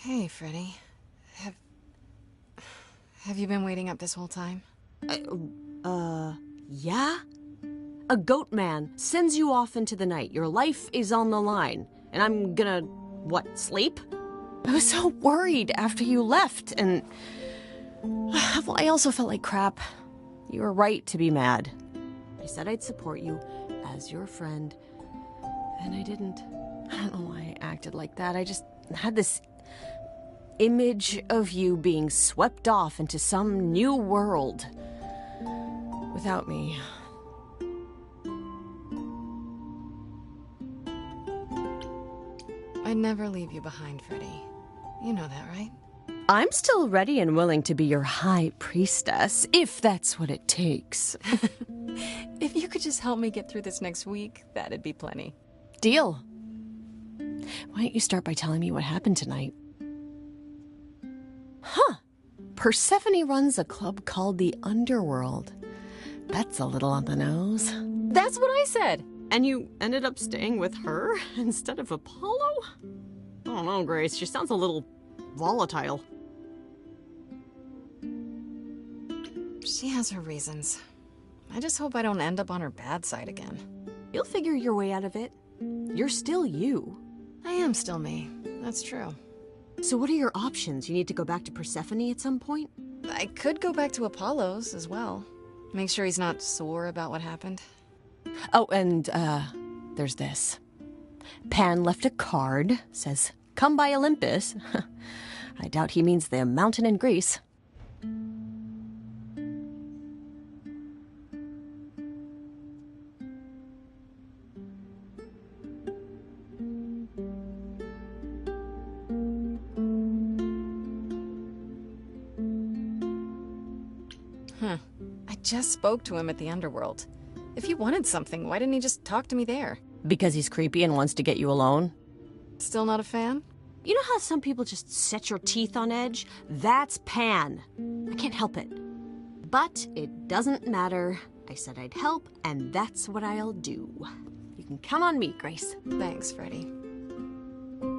Hey, Freddy. Have... Have you been waiting up this whole time? Yeah? A goat man sends you off into the night. Your life is on the line. And I'm gonna, sleep? I was so worried after you left, and... Well, I also felt like crap. You were right to be mad. I said I'd support you as your friend, and I didn't. I don't know why I acted like that. I just had this image of you being swept off into some new world without me. I'd never leave you behind, Freddy. You know that, right? I'm still ready and willing to be your high priestess, if that's what it takes. If you could just help me get through this next week, that'd be plenty. Deal. Why don't you start by telling me what happened tonight? Huh. Persephone runs a club called the Underworld. That's a little on the nose. That's what I said! And you ended up staying with her instead of Apollo? I don't know, Grace. She sounds a little volatile. She has her reasons. I just hope I don't end up on her bad side again. You'll figure your way out of it. You're still you. I am still me. That's true. So what are your options? You need to go back to Persephone at some point? I could go back to Apollo's as well. Make sure he's not sore about what happened. Oh, and, there's this. Pan left a card, says, "Come by Olympus." I doubt he means the mountain in Greece. I just spoke to him at the Underworld. If he wanted something, why didn't he just talk to me there? Because he's creepy and wants to get you alone? Still not a fan? You know how some people just set your teeth on edge? That's Pan. I can't help it. But it doesn't matter. I said I'd help, and that's what I'll do. You can count on me, Grace. Thanks, Freddy.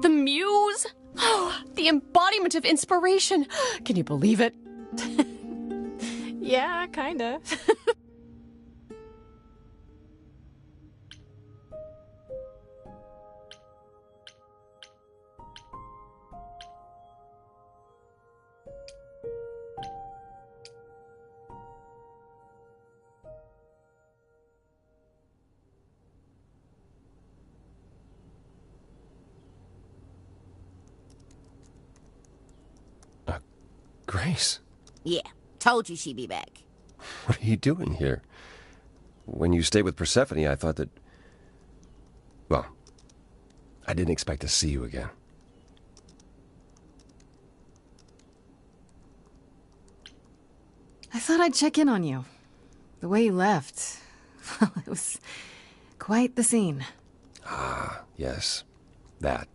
The muse? Oh, the embodiment of inspiration. Can you believe it? Yeah, kinda. Grace, Yeah, told you she'd be back. what are you doing here? When you stayed with Persephone, I thought that... Well, I didn't expect to see you again. I thought I'd check in on you. The way you left, well, it was quite the scene. Ah, yes, that.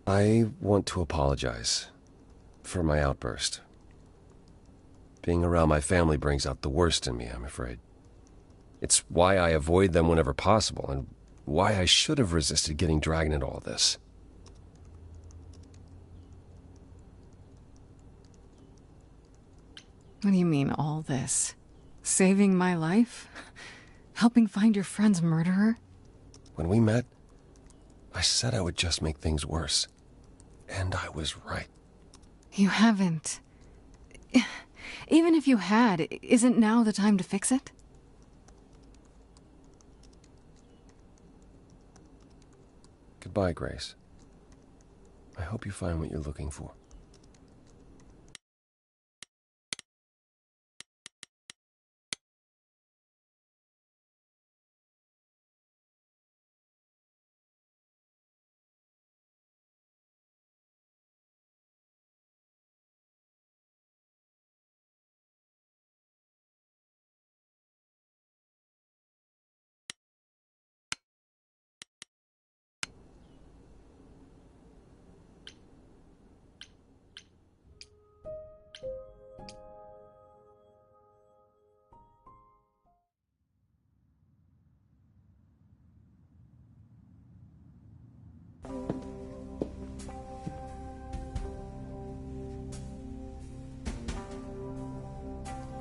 I want to apologize for my outburst. Being around my family brings out the worst in me, I'm afraid. It's why I avoid them whenever possible, and why I should have resisted getting dragged into all this. What do you mean, all this? Saving my life? Helping find your friend's murderer? When we met, I said I would just make things worse. And I was right. You haven't. Even if you had, isn't now the time to fix it? Goodbye, Grace. I hope you find what you're looking for.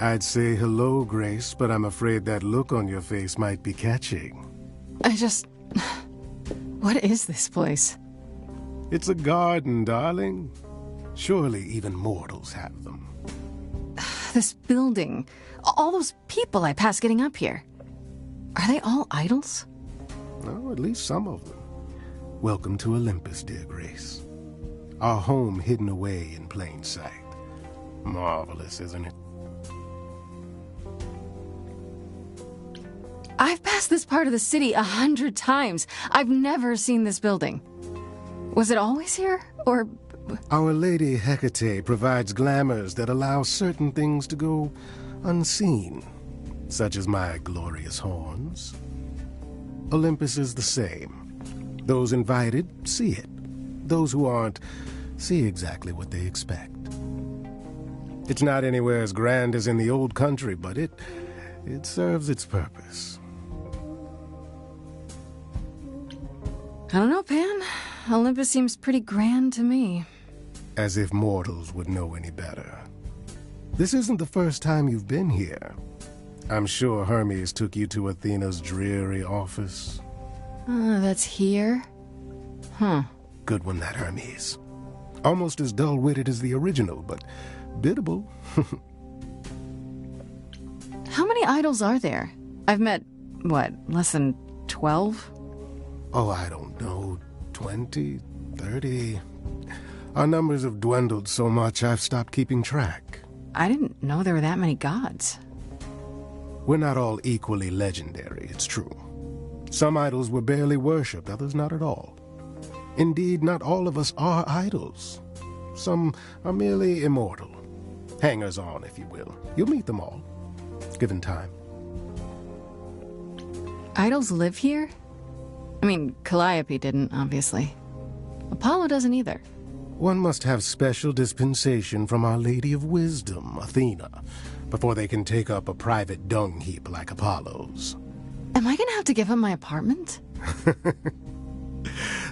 I'd say hello, Grace, but I'm afraid that look on your face might be catching. What is this place? It's a garden, darling. Surely even mortals have them. This building. All those people I pass getting up here. Are they all idols? Oh, at least some of them. Welcome to Olympus, dear Grace. Our home hidden away in plain sight. Marvelous, isn't it? I've passed this part of the city 100 times. I've never seen this building. Was it always here? Or... Our Lady Hecate provides glamours that allow certain things to go unseen, such as my glorious horns. Olympus is the same. Those invited see it. Those who aren't see exactly what they expect. It's not anywhere as grand as in the old country, but it serves its purpose. I don't know, Pan. Olympus seems pretty grand to me. As if mortals would know any better. This isn't the first time you've been here. I'm sure Hermes took you to Athena's dreary office. That's here? Huh. Good one, that Hermes. Almost as dull-witted as the original, but biddable. How many idols are there? I've met, less than 12? Oh, I don't know, 20, 30. Our numbers have dwindled so much I've stopped keeping track. I didn't know there were that many gods. We're not all equally legendary, it's true. Some idols were barely worshipped, others not at all. Indeed, not all of us are idols. Some are merely immortal. Hangers-on, if you will. You'll meet them all, given time. Idols live here? I mean, Calliope didn't, obviously. Apollo doesn't either. One must have special dispensation from Our Lady of Wisdom, Athena, before they can take up a private dung heap like Apollo's. Am I gonna have to give up my apartment?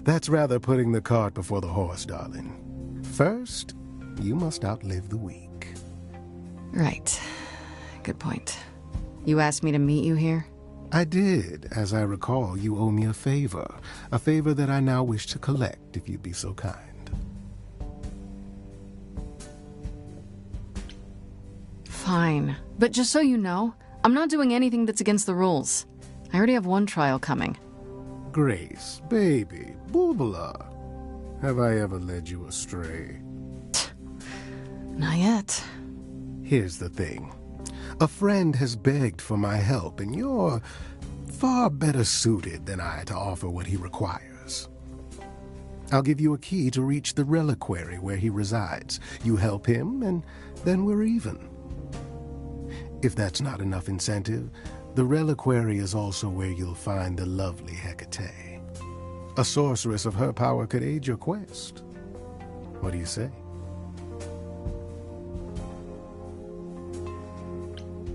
That's rather putting the cart before the horse, darling. First, you must outlive the week. Right. Good point. You asked me to meet you here? I did. As I recall, you owe me a favor that I now wish to collect, if you'd be so kind. Fine. But just so you know, I'm not doing anything that's against the rules. I already have one trial coming. Grace, baby, Bulbula, have I ever led you astray? Not yet. Here's the thing. A friend has begged for my help, and you're far better suited than I to offer what he requires. I'll give you a key to reach the reliquary where he resides. You help him, and then we're even. If that's not enough incentive, the reliquary is also where you'll find the lovely Hecate. A sorceress of her power could aid your quest. What do you say?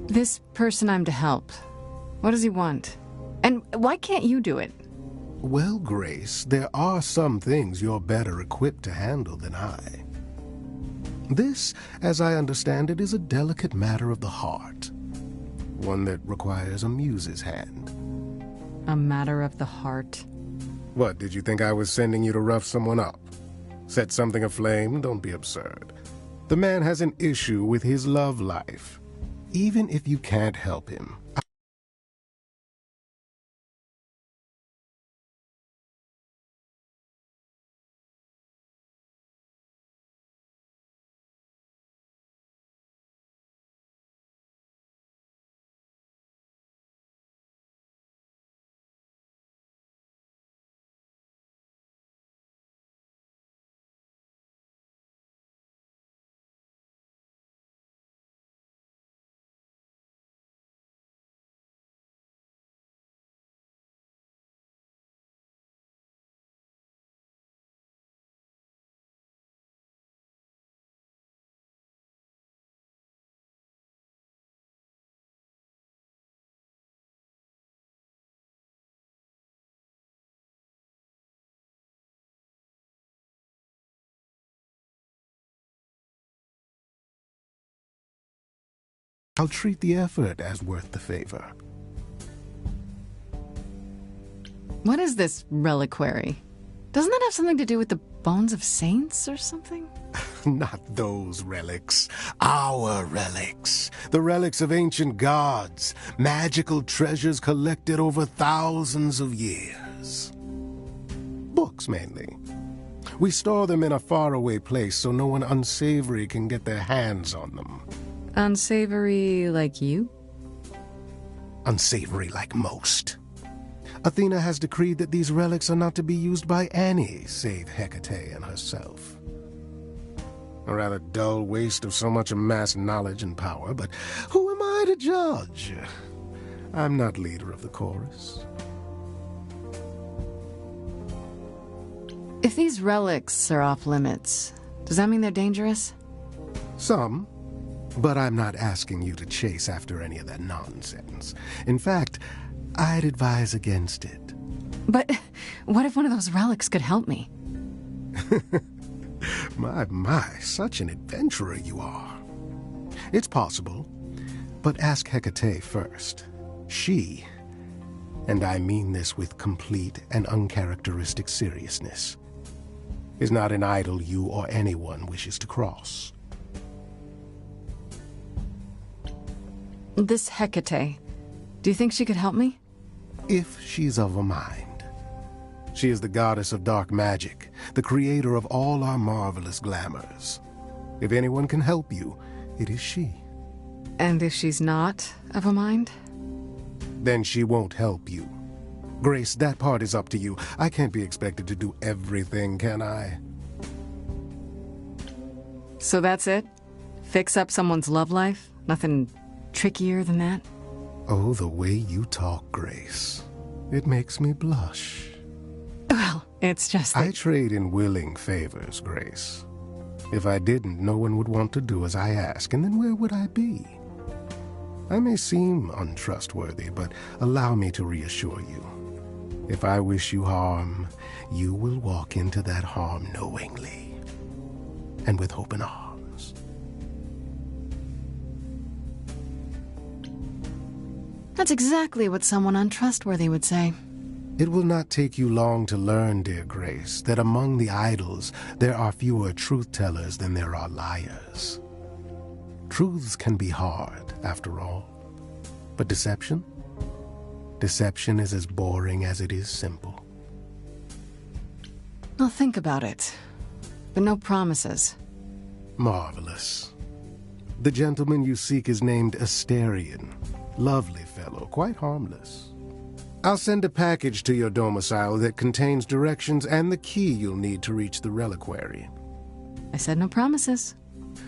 This person I'm to help, what does he want? And why can't you do it? Well, Grace, there are some things you're better equipped to handle than I. This, as I understand it, is a delicate matter of the heart. One that requires a muse's hand. A matter of the heart. What, did you think I was sending you to rough someone up? Set something aflame? Don't be absurd. The man has an issue with his love life. Even if you can't help him, I'll treat the effort as worth the favor. What is this reliquary? Doesn't that have something to do with the bones of saints or something? Not those relics. Our relics. The relics of ancient gods. Magical treasures collected over thousands of years. Books, mainly. We store them in a faraway place so no one unsavory can get their hands on them. Unsavory like you? Unsavory like most. Athena has decreed that these relics are not to be used by any save Hecate and herself. A rather dull waste of so much amassed knowledge and power, but who am I to judge? I'm not leader of the chorus. If these relics are off limits, does that mean they're dangerous? Some, but I'm not asking you to chase after any of that nonsense. In fact, I'd advise against it. But what if one of those relics could help me? My, such an adventurer you are. It's possible, but ask Hecate first. She, and I mean this with complete and uncharacteristic seriousness, is not an idol you or anyone wishes to cross. This Hecate, do you think she could help me? If she's of a mind. She is the goddess of dark magic, the creator of all our marvelous glamours. If anyone can help you, it is she. And if she's not of a mind? Then she won't help you. Grace, that part is up to you. I can't be expected to do everything, can I? So that's it? Fix up someone's love life? Nothing trickier than that? Oh, the way you talk, Grace. It makes me blush. Well, it's just that... I trade in willing favors, Grace. If I didn't, no one would want to do as I ask, and then where would I be? I may seem untrustworthy, but allow me to reassure you. If I wish you harm, you will walk into that harm knowingly, and with open arms. That's exactly what someone untrustworthy would say. It will not take you long to learn, dear Grace, that among the idols there are fewer truth-tellers than there are liars. Truths can be hard, after all. But deception? Deception is as boring as it is simple. I'll think about it. But no promises. Marvelous. The gentleman you seek is named Asterion. Lovely fellow, quite harmless. I'll send a package to your domicile that contains directions and the key you'll need to reach the reliquary. I said no promises.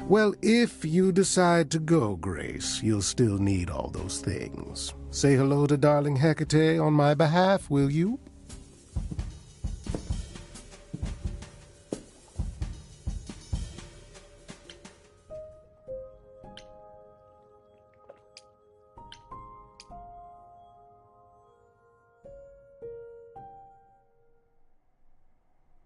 Well, if you decide to go, Grace, you'll still need all those things. Say hello to darling Hecate on my behalf, will you?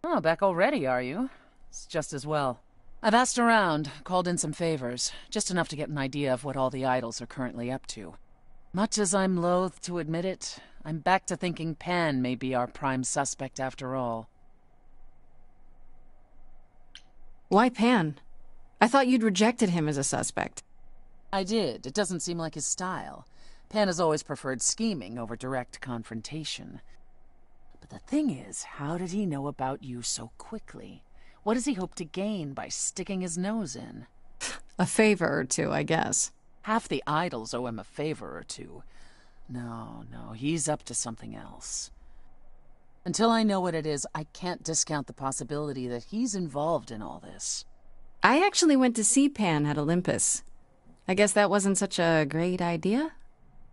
Oh, back already, are you? It's just as well. I've asked around, called in some favors, just enough to get an idea of what all the idols are currently up to. Much as I'm loath to admit it, I'm back to thinking Pan may be our prime suspect after all. Why Pan? I thought you'd rejected him as a suspect. I did. It doesn't seem like his style. Pan has always preferred scheming over direct confrontation. But the thing is, how did he know about you so quickly? What does he hope to gain by sticking his nose in? A favor or two, I guess. Half the idols owe him a favor or two. No, he's up to something else. Until I know what it is, I can't discount the possibility that he's involved in all this. I actually went to see Pan at Olympus. I guess that wasn't such a great idea?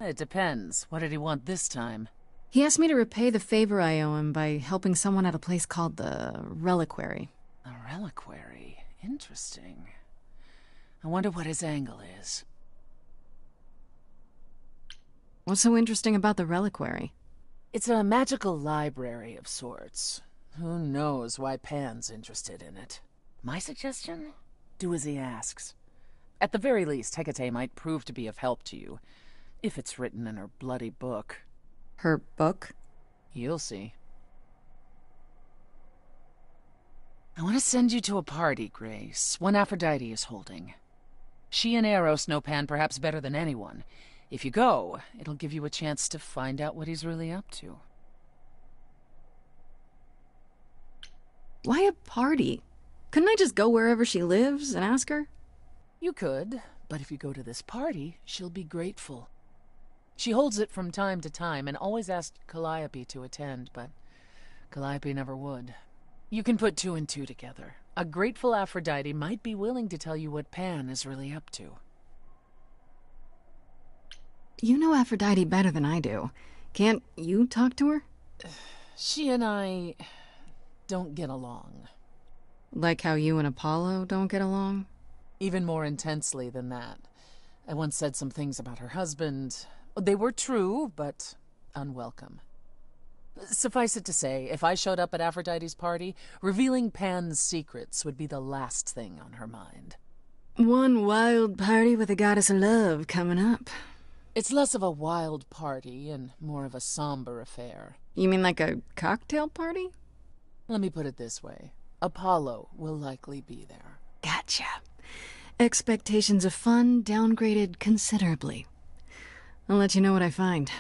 It depends. What did he want this time? He asked me to repay the favor I owe him by helping someone at a place called the Reliquary. A reliquary? Interesting. I wonder what his angle is. What's so interesting about the Reliquary? It's a magical library of sorts. Who knows why Pan's interested in it? My suggestion? Do as he asks. At the very least, Hecate might prove to be of help to you. If it's written in her bloody book. Her book? You'll see. I want to send you to a party, Grace. One Aphrodite is holding. She and Eros know Pan perhaps better than anyone. If you go, it'll give you a chance to find out what he's really up to. Why a party? Couldn't I just go wherever she lives and ask her? You could, but if you go to this party, she'll be grateful. She holds it from time to time and always asked Calliope to attend, but Calliope never would. You can put 2 and 2 together. A grateful Aphrodite might be willing to tell you what Pan is really up to. You know Aphrodite better than I do. Can't you talk to her? She and I don't get along. Like how you and Apollo don't get along? Even more intensely than that. I once said some things about her husband. They were true, but unwelcome. Suffice it to say, if I showed up at Aphrodite's party, revealing Pan's secrets would be the last thing on her mind. One wild party with a goddess of love coming up. It's less of a wild party and more of a somber affair. You mean like a cocktail party? Let me put it this way. Apollo will likely be there. Gotcha. Expectations of fun downgraded considerably. I'll let you know what I find.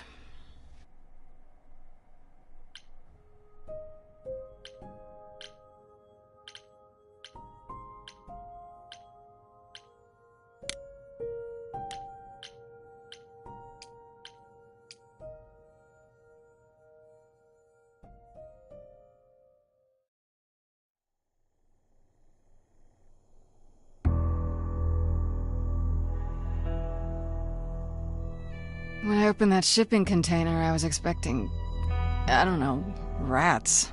When I opened that shipping container, I was expecting, I don't know, rats.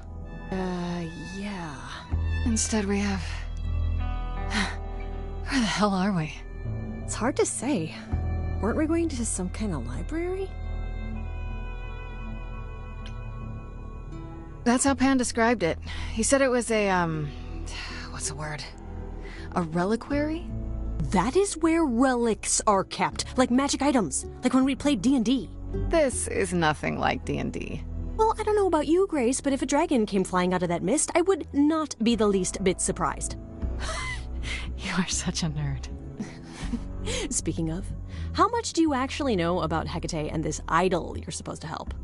Yeah. Instead we have... Where the hell are we? It's hard to say. Weren't we going to some kind of library? That's how Pan described it. He said it was a, what's the word? A reliquary? That is where relics are kept, like magic items, like when we played D&D. This is nothing like D&D. Well, I don't know about you, Grace, but if a dragon came flying out of that mist, I would not be the least bit surprised. You are such a nerd. Speaking of, how much do you actually know about Hecate and this idol you're supposed to help?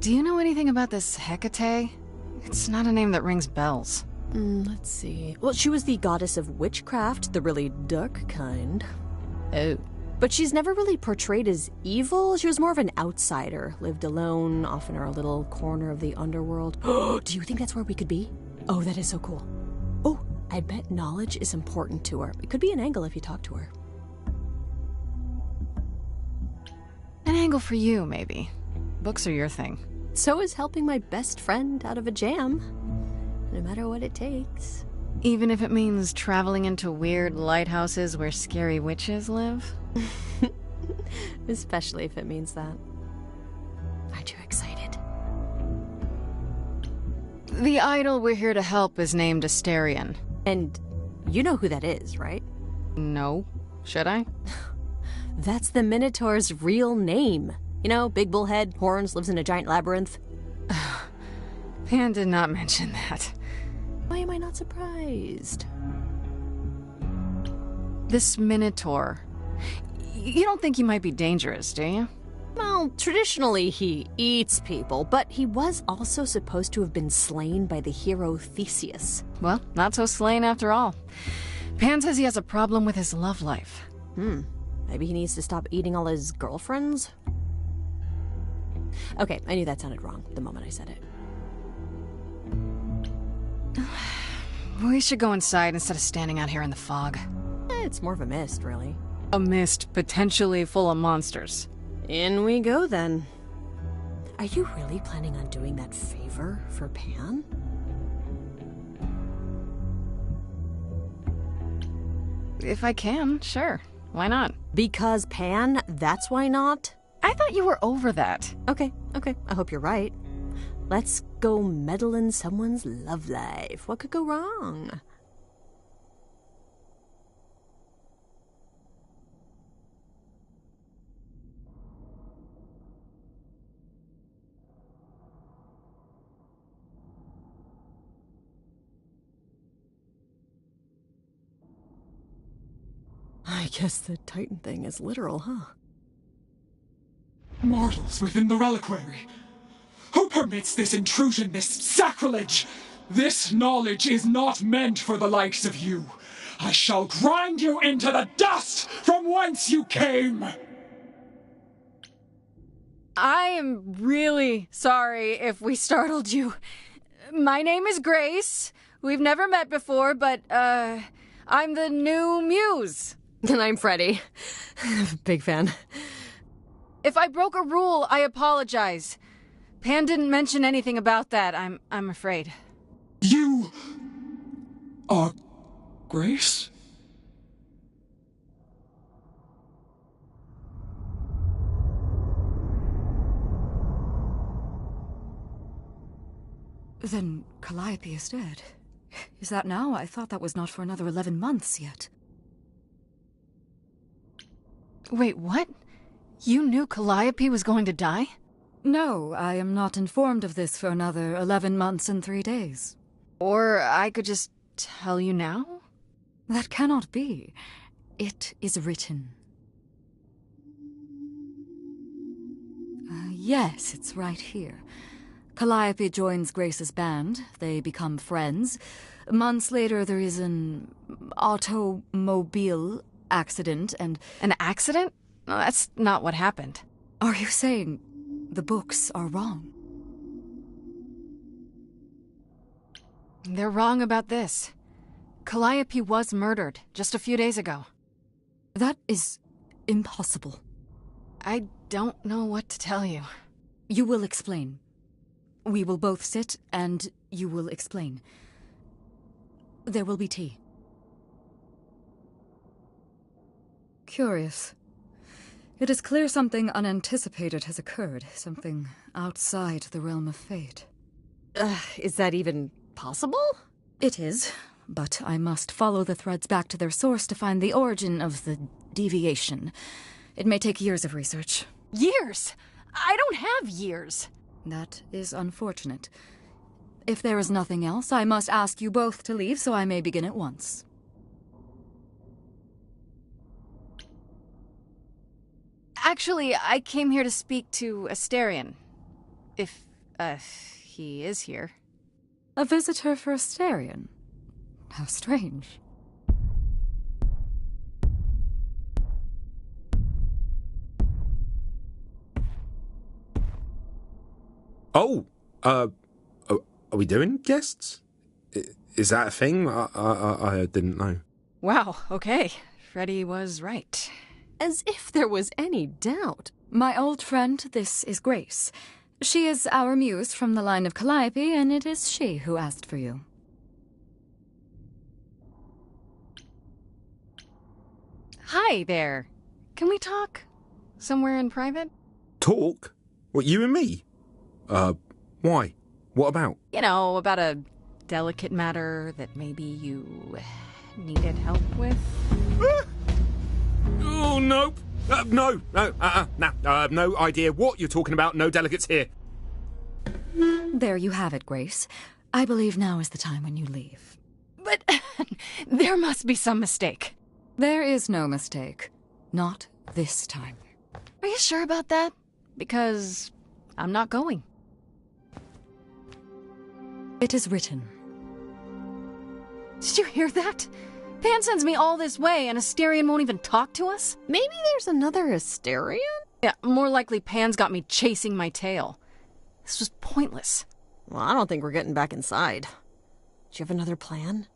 Do you know anything about this Hecate? It's not a name that rings bells. Let's see. Well, she was the goddess of witchcraft, the really dark kind. Oh. But she's never really portrayed as evil. She was more of an outsider, lived alone, off in her little corner of the underworld. Do you think that's where we could be? Oh, that is so cool. Oh, I bet knowledge is important to her. It could be an angle if you talk to her. An angle for you, maybe. Books are your thing. So is helping my best friend out of a jam. No matter what it takes. Even if it means traveling into weird lighthouses where scary witches live? Especially if it means that. Aren't you excited? The idol we're here to help is named Asterion. And you know who that is, right? No. Should I? That's the Minotaur's real name. You know, big bullhead, horns, lives in a giant labyrinth. Pan did not mention that. Why am I not surprised? This Minotaur. You don't think he might be dangerous, do you? Well, traditionally he eats people, but he was also supposed to have been slain by the hero Theseus. Well, not so slain after all. Pan says he has a problem with his love life. Maybe he needs to stop eating all his girlfriends? Okay, I knew that sounded wrong the moment I said it. We should go inside instead of standing out here in the fog. It's more of a mist, really. A mist potentially full of monsters. In we go, then. Are you really planning on doing that favor for Pan? If I can, sure. Why not? Because Pan, that's why not? I thought you were over that. Okay. I hope you're right. Let's go meddle in someone's love life. What could go wrong? I guess the Titan thing is literal, huh? Mortals within the reliquary. Who permits this intrusion, this sacrilege? This knowledge is not meant for the likes of you. I shall grind you into the dust from whence you came! I am really sorry if we startled you. My name is Grace. We've never met before, but, I'm the new muse. And I'm Freddy. Big fan. If I broke a rule, I apologize. Pan didn't mention anything about that, I'm afraid. You... are... Grace? Then Calliope is dead. Is that now? I thought that was not for another 11 months yet. Wait, what? You knew Calliope was going to die? No, I am not informed of this for another 11 months and 3 days. Or I could just tell you now? That cannot be. It is written. Yes, it's right here. Calliope joins Grace's band. They become friends. Months later, there is an automobile accident and... An accident? No, that's not what happened. Are you saying the books are wrong? They're wrong about this. Calliope was murdered just a few days ago. That is impossible. I don't know what to tell you. You will explain. We will both sit, and you will explain. There will be tea. Curious. It is clear something unanticipated has occurred, something outside the realm of fate. Is that even possible? It is, but I must follow the threads back to their source to find the origin of the deviation. It may take years of research. Years? I don't have years. That is unfortunate. If there is nothing else, I must ask you both to leave so I may begin at once. Actually, I came here to speak to Asterion. If, he is here. A visitor for Asterion? How strange. Oh, are we doing guests? Is that a thing? I didn't know. Wow, okay. Freddy was right. As if there was any doubt. My old friend, this is Grace. She is our muse from the line of Calliope, and it is she who asked for you. Hi there. Can we talk? Somewhere in private? Talk? What, you and me? Why? What about? You know, about a delicate matter that maybe you needed help with. Oh, nope. No, no idea what you're talking about. No delegates here. There you have it, Grace. I believe now is the time when you leave. But there must be some mistake. There is no mistake. Not this time. Are you sure about that? Because I'm not going. It is written. Did you hear that? Pan sends me all this way, and Asterion won't even talk to us? Maybe there's another Asterion? Yeah, more likely Pan's got me chasing my tail. This was pointless. Well, I don't think we're getting back inside. Do you have another plan?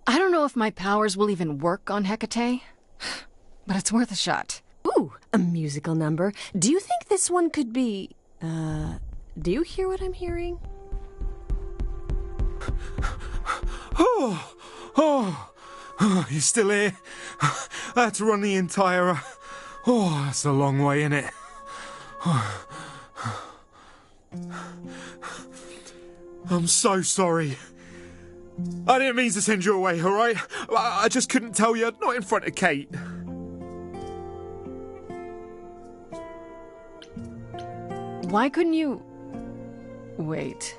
I don't know if my powers will even work on Hecate, but it's worth a shot. Ooh, a musical number. Do you think this one could be... do you hear what I'm hearing? Oh, you're still here? I had to run the entire... Oh, that's a long way, innit? I'm so sorry. I didn't mean to send you away, all right? I just couldn't tell you, not in front of Kate. Why couldn't you... Wait.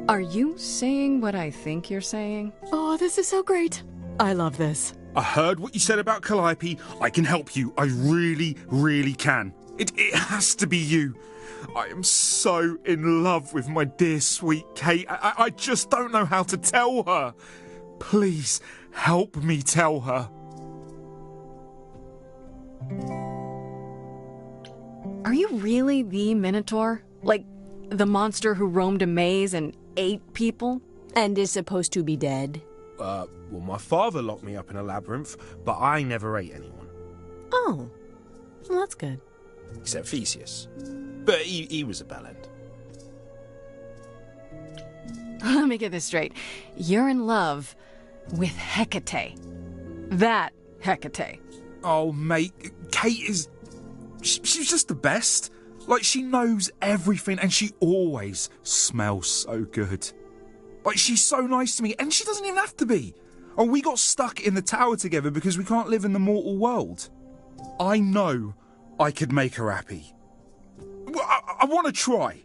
Are you saying what I think you're saying? Oh, this is so great. I love this. I heard what you said about Calliope. I can help you. I really, really can. It has to be you. I am so in love with my dear sweet Kate. I just don't know how to tell her. Please help me tell her. Are you really the Minotaur? Like, the monster who roamed a maze and ate people? And is supposed to be dead? Well, my father locked me up in a labyrinth, but I never ate anyone. Oh, well, that's good. Except Theseus. But he was a bellend. Let me get this straight. You're in love with Hecate. That Hecate. Oh, mate, Kate is... She's just the best. Like, she knows everything, and she always smells so good. Like, she's so nice to me, and she doesn't even have to be. Oh, we got stuck in the tower together because we can't live in the mortal world. I know I could make her happy. I want to try.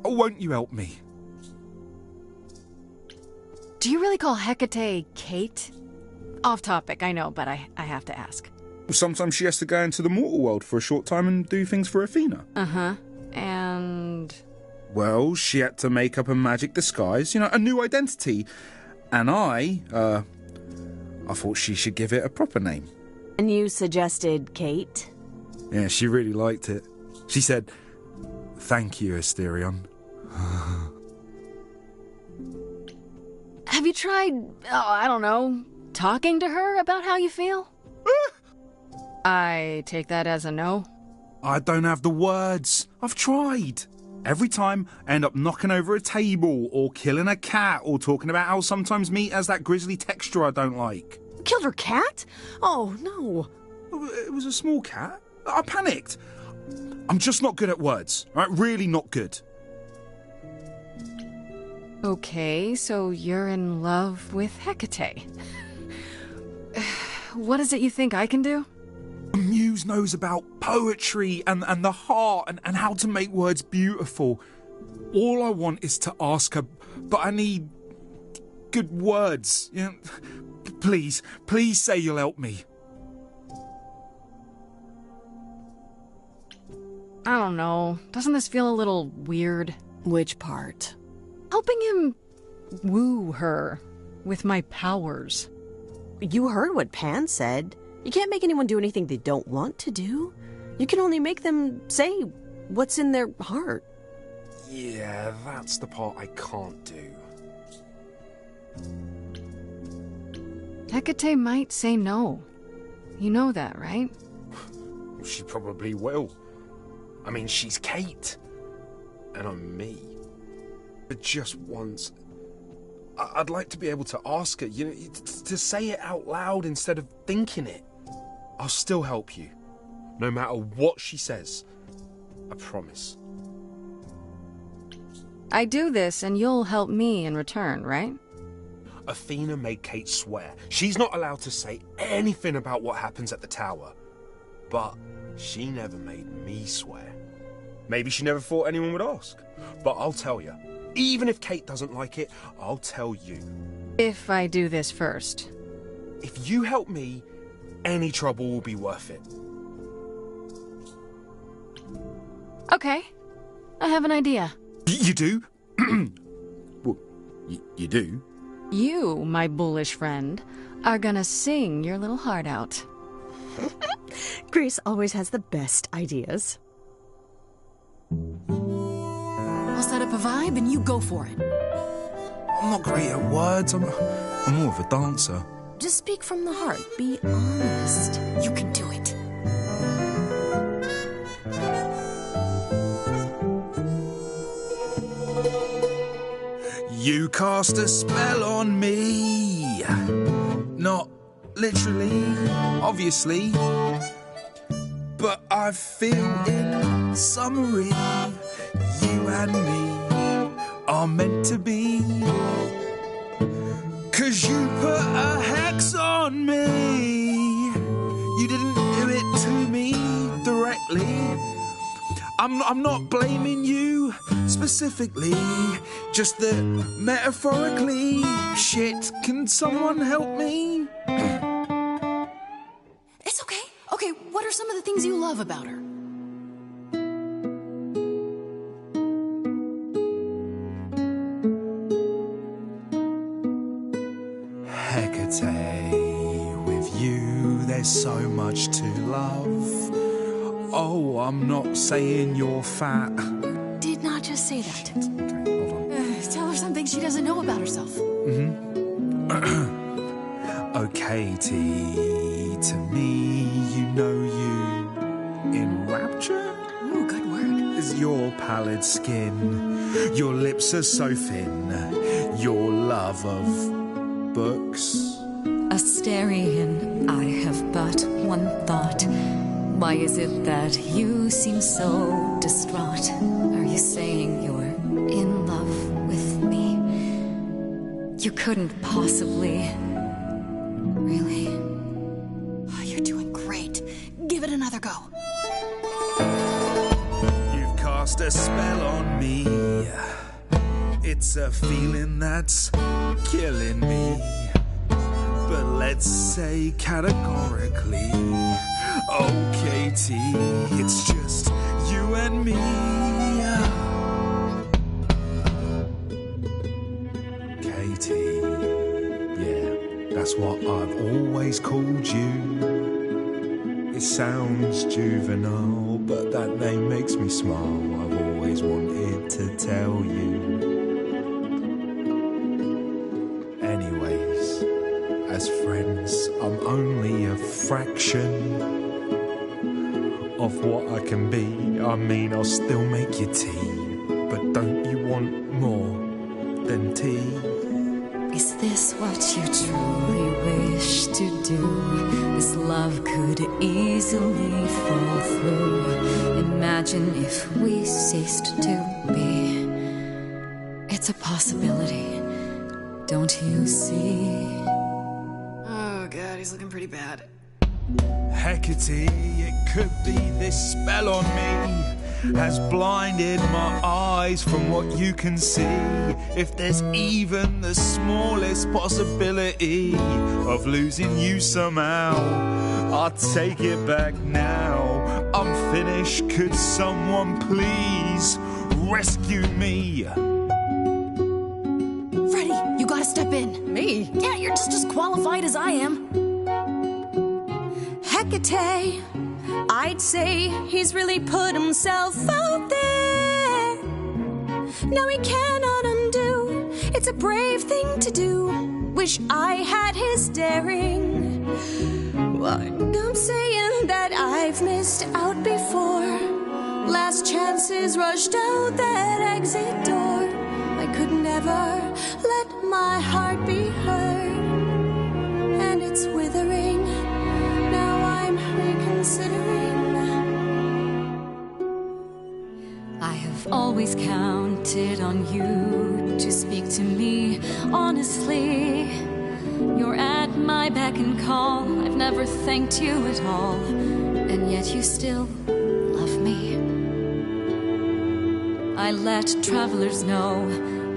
Won't you help me? Do you really call Hecate Kate? Off topic, I know, but I have to ask. Sometimes she has to go into the mortal world for a short time and do things for Athena. Uh-huh. And... Well, she had to make up a magic disguise, a new identity. And I thought she should give it a proper name. And you suggested Kate? Yeah, she really liked it. She said, "Thank you, Asterion." Have you tried, I don't know, talking to her about how you feel? I take that as a no. I don't have the words. I've tried. Every time I end up knocking over a table or killing a cat or talking about how sometimes meat has that grisly texture I don't like. Killed her cat? Oh, no. It was a small cat. I panicked. I'm just not good at words, right? Really not good. Okay, so you're in love with Hecate. What is it you think I can do? A muse knows about poetry and the heart and how to make words beautiful. All I want is to ask her, but I need good words. Please say you'll help me. I don't know. Doesn't this feel a little weird? Which part? Helping him woo her with my powers. You heard what Pan said. You can't make anyone do anything they don't want to do. You can only make them say what's in their heart. Yeah, that's the part I can't do. Hecate might say no. You know that, right? She probably will. I mean, she's Kate. And I'm me. But just once, I'd like to be able to ask her, to say it out loud instead of thinking it. I'll still help you, no matter what she says. I promise. I do this and you'll help me in return, right? Athena made Kate swear she's not allowed to say anything about what happens at the tower. But she never made me swear. Maybe she never thought anyone would ask. But I'll tell you, even if Kate doesn't like it, I'll tell you. If I do this first. If you help me, any trouble will be worth it. Okay. I have an idea. You do? Well, you do? You, my bullish friend, are gonna sing your little heart out. Grace always has the best ideas. I'll set up a vibe and you go for it. I'm not great at words. I'm more of a dancer. Just speak from the heart. Be honest. You can do it. You cast a spell on me. Not literally, obviously. But I feel in summary, you and me are meant to be. 'Cause you put a hex on me. You didn't do it to me directly. I'm not blaming you specifically, just that metaphorically. Shit, can someone help me? It's okay. Okay, what are some of the things you love about her? Hecate, with you there's so much to love. Oh, I'm not saying you're fat. Did not just say that. Okay, hold on. Tell her something she doesn't know about herself. Oh, Katie, to me, you know you enrapture? Ooh, good word. Is your pallid skin, your lips are so thin, your love of books. Asterion, I have but one thought. Why is it that you seem so distraught? Are you saying you're in love with me? You couldn't possibly. Really? Oh, you're doing great. Give it another go. You've cast a spell on me. It's a feeling that's killing me. But let's say categorically, oh Katie, it's just you and me. Katie, yeah, that's what I've always called you. It sounds juvenile, but that name makes me smile. I've always wanted to tell you. Anyways, as friends, I'm only a fraction of what I can be. I mean, I'll still make you tea, but don't you want more than tea? Is this what you truly wish to do? This love could easily fall through. Imagine if we ceased to be. It's a possibility, don't you see? Oh, God, he's looking pretty bad. Hecate, it could be this spell on me has blinded my eyes from what you can see. If there's even the smallest possibility of losing you somehow, I'll take it back now. I'm finished, could someone please rescue me? Freddie, you gotta step in. Me? Yeah, you're just as qualified as I am. Hecate, I'd say he's really put himself out there. Now he cannot undo. It's a brave thing to do. Wish I had his daring. I'm saying that I've missed out before. Last chances rushed out that exit door. I could never let my heart be heard, and it's withering. Now I'm reconsidering. I have always counted on you to speak to me honestly. You're at my beck and call. I've never thanked you at all, and yet you still love me. I let travelers know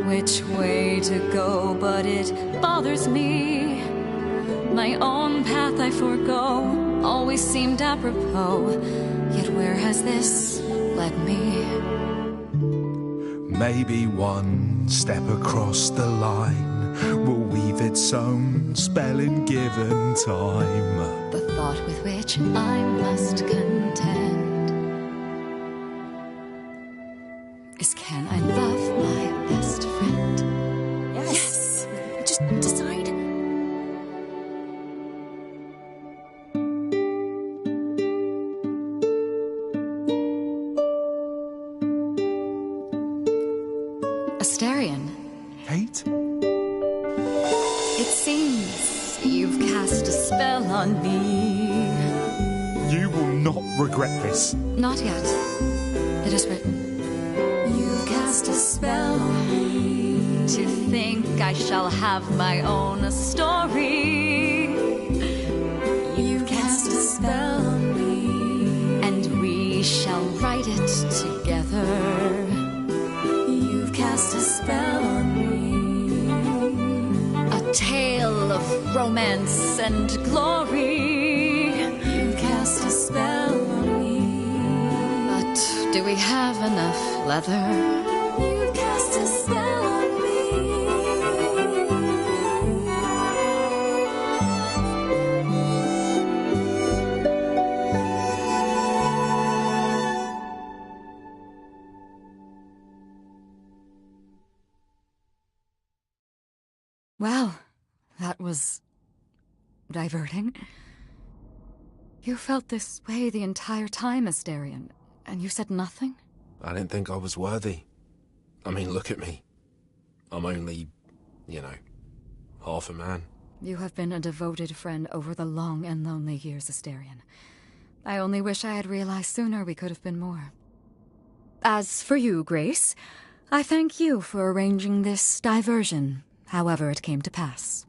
which way to go, but it bothers me. My own path I forego always seemed apropos, yet where has this led me? Maybe one step across the line will weave its own spell in given time. The thought with which I must contend is, can I love my best friend? Yes! Just decide. Asterion, Kate? it seems you've cast a spell on me. You will not regret this. Not yet. It is written, you cast a spell on me. To think I shall have my own story. You cast a spell on me. And we shall write it together. You've cast a spell on me. A tale of romance and glory. You've cast a spell on me. But do we have enough leather? You've cast a spell on me. Well, that was diverting. You felt this way the entire time, Astarion, and you said nothing? I didn't think I was worthy. I mean, look at me. I'm only, half a man. You have been a devoted friend over the long and lonely years, Astarion. I only wish I had realized sooner we could have been more. As for you, Grace, I thank you for arranging this diversion, however it came to pass.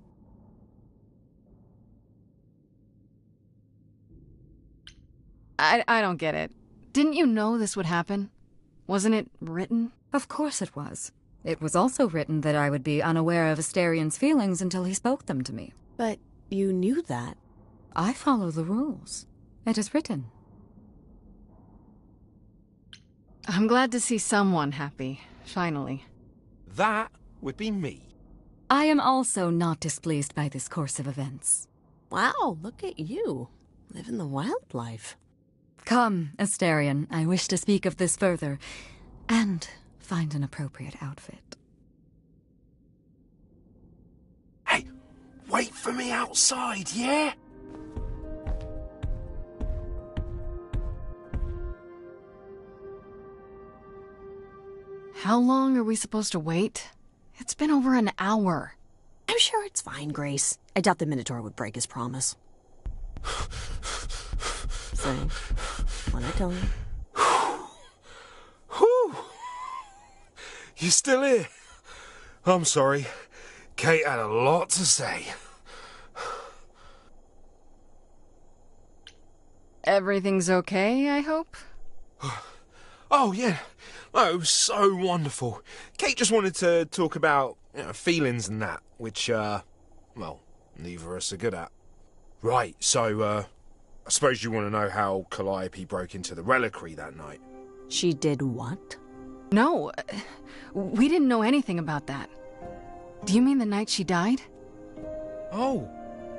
I don't get it. Didn't you know this would happen? Wasn't it written? Of course it was. It was also written that I would be unaware of Astarion's feelings until he spoke them to me. But you knew that. I follow the rules. It is written. I'm glad to see someone happy, finally. That would be me. I am also not displeased by this course of events. Wow, look at you. Living the wildlife. Come, Astarion, I wish to speak of this further, and find an appropriate outfit. Hey, wait for me outside, yeah? How long are we supposed to wait? It's been over an hour. I'm sure it's fine, Grace. I doubt the Minotaur would break his promise. So, what I tell you? Whew. You still here? I'm sorry. Kate had a lot to say. Everything's okay, I hope? Oh, yeah. Oh, it was so wonderful. Kate just wanted to talk about feelings and that, which, well, neither of us are good at. Right, so, I suppose you want to know how Calliope broke into the reliquary that night. She did what? No, we didn't know anything about that. Do you mean the night she died? Oh,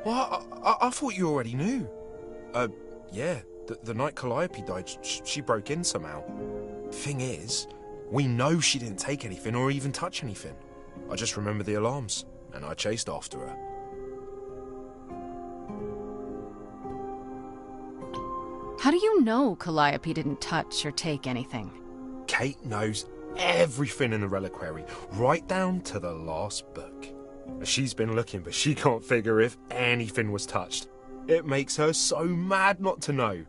well, I thought you already knew. Yeah, the night Calliope died, she broke in somehow. Thing is, we know she didn't take anything or even touch anything. I just remember the alarms, and I chased after her. How do you know Calliope didn't touch or take anything? Kate knows everything in the reliquary, right down to the last book. She's been looking, but she can't figure if anything was touched. It makes her so mad not to know.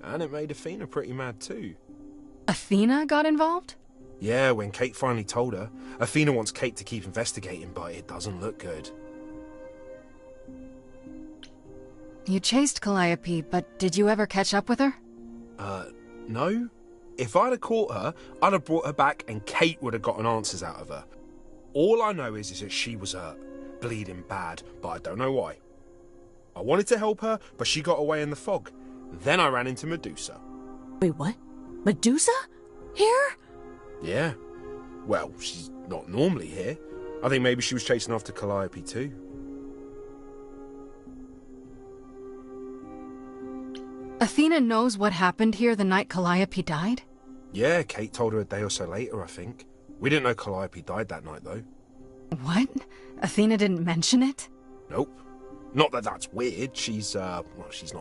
And it made Athena pretty mad too. Athena got involved? Yeah, when Kate finally told her. Athena wants Kate to keep investigating, but it doesn't look good. You chased Calliope, but did you ever catch up with her? No. If I'd have caught her, I'd have brought her back and Kate would have gotten answers out of her. All I know is that she was hurt, bleeding bad, but I don't know why. I wanted to help her, but she got away in the fog. Then I ran into Medusa. Wait, what? Medusa? Here? Yeah. Well, she's not normally here. I think maybe she was chasing after Calliope too. Athena knows what happened here the night Calliope died? Yeah, Kate told her a day or so later, I think. We didn't know Calliope died that night, though. What? Athena didn't mention it? Nope. Not that that's weird. She's not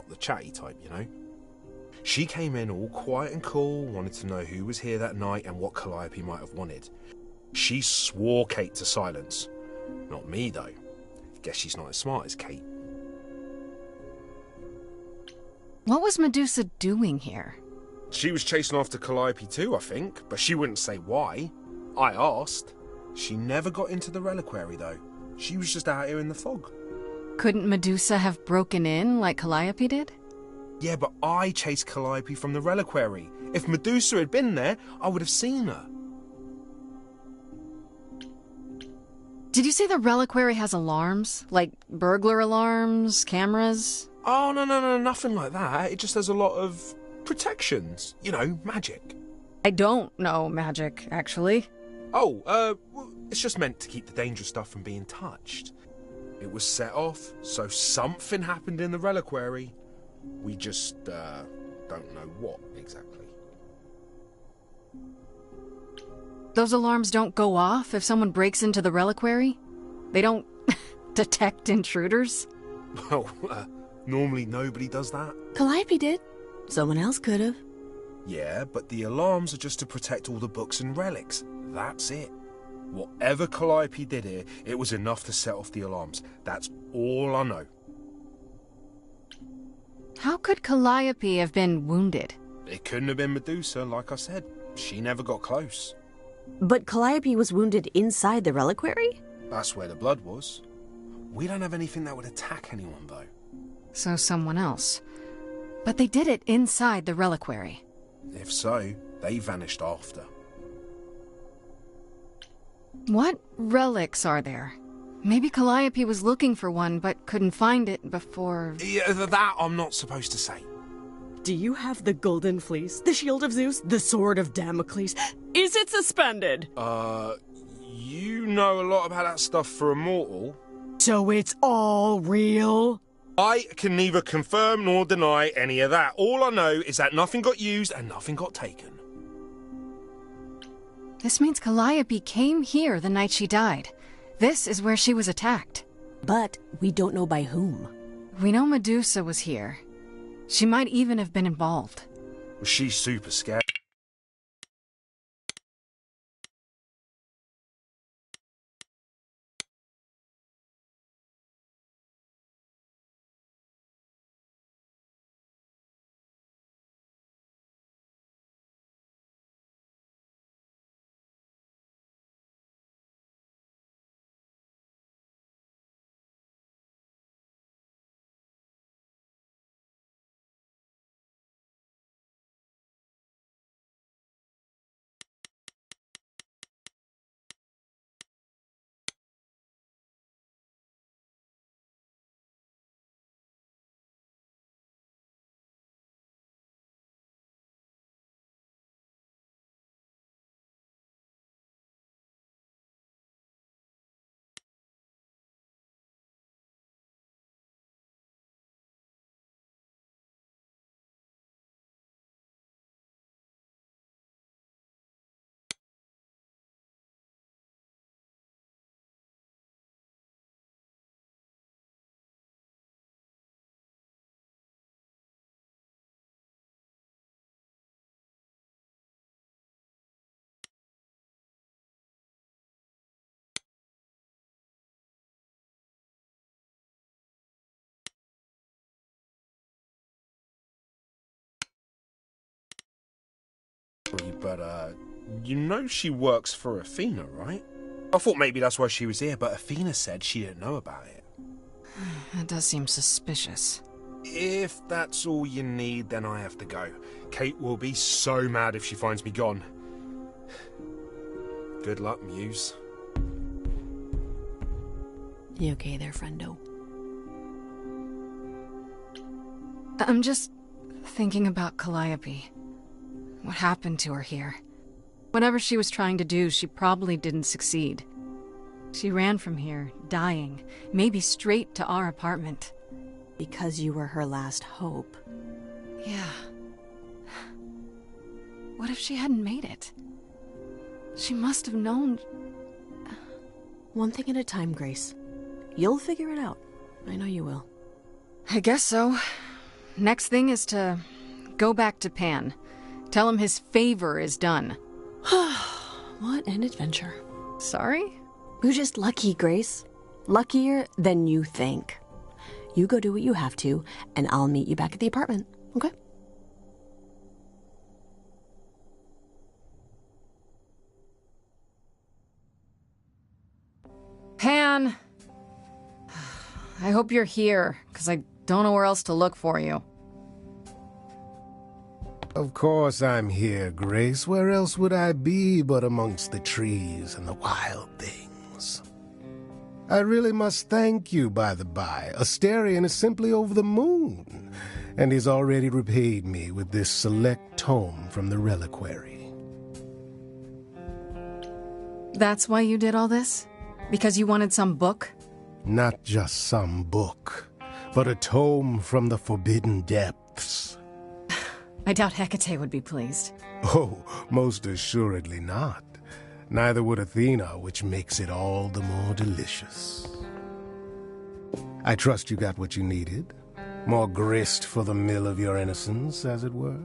the chatty type, you know. She came in all quiet and cool, wanted to know who was here that night and what Calliope might have wanted. She swore Kate to silence. Not me, though. Guess she's not as smart as Kate. What was Medusa doing here? She was chasing after Calliope too, I think, but she wouldn't say why. I asked. She never got into the reliquary, though. She was just out here in the fog. Couldn't Medusa have broken in like Calliope did? Yeah, but I chased Calliope from the reliquary. If Medusa had been there, I would have seen her. Did you say the reliquary has alarms? Like burglar alarms, cameras? Oh, no, nothing like that. It just has a lot of protections. You know, magic. I don't know magic, actually. Oh, it's just meant to keep the dangerous stuff from being touched. It was set off, so something happened in the reliquary. We just, don't know what exactly. Those alarms don't go off if someone breaks into the reliquary? They don't detect intruders? Well, normally nobody does that. Calliope did. Someone else could have. Yeah, but the alarms are just to protect all the books and relics. That's it. Whatever Calliope did here, it was enough to set off the alarms. That's all I know. How could Calliope have been wounded? It couldn't have been Medusa, like I said. She never got close. But Calliope was wounded inside the reliquary? That's where the blood was. We don't have anything that would attack anyone, though. So someone else. But they did it inside the reliquary. If so, they vanished after. What relics are there? Maybe Calliope was looking for one, but couldn't find it before... Yeah, that I'm not supposed to say. Do you have the Golden Fleece, the Shield of Zeus, the Sword of Damocles? Is it suspended? You know a lot about that stuff for a mortal. So it's all real? I can neither confirm nor deny any of that. All I know is that nothing got used and nothing got taken. This means Calliope came here the night she died. This is where she was attacked. But we don't know by whom. We know Medusa was here. She might even have been involved. Was she super scared? But, you know she works for Athena, right? I thought maybe that's why she was here, but Athena said she didn't know about it. That does seem suspicious. If that's all you need, then I have to go. Kate will be so mad if she finds me gone. Good luck, Muse. You okay there, friendo? I'm just thinking about Calliope. What happened to her here? Whatever she was trying to do, she probably didn't succeed. She ran from here, dying, maybe straight to our apartment. Because you were her last hope. Yeah. What if she hadn't made it? She must have known... One thing at a time, Grace. You'll figure it out. I know you will. I guess so. Next thing is to go back to Pan. Tell him his favor is done. What an adventure. Sorry? You're just lucky, Grace. Luckier than you think. You go do what you have to, and I'll meet you back at the apartment, okay? Pan! I hope you're here, because I don't know where else to look for you. Of course I'm here, Grace. Where else would I be but amongst the trees and the wild things? I really must thank you, by the by. Asterion is simply over the moon, and he's already repaid me with this select tome from the reliquary. That's why you did all this? Because you wanted some book? Not just some book, but a tome from the forbidden depths. I doubt Hecate would be pleased. Oh, most assuredly not. Neither would Athena, which makes it all the more delicious. I trust you got what you needed. More grist for the mill of your innocence, as it were.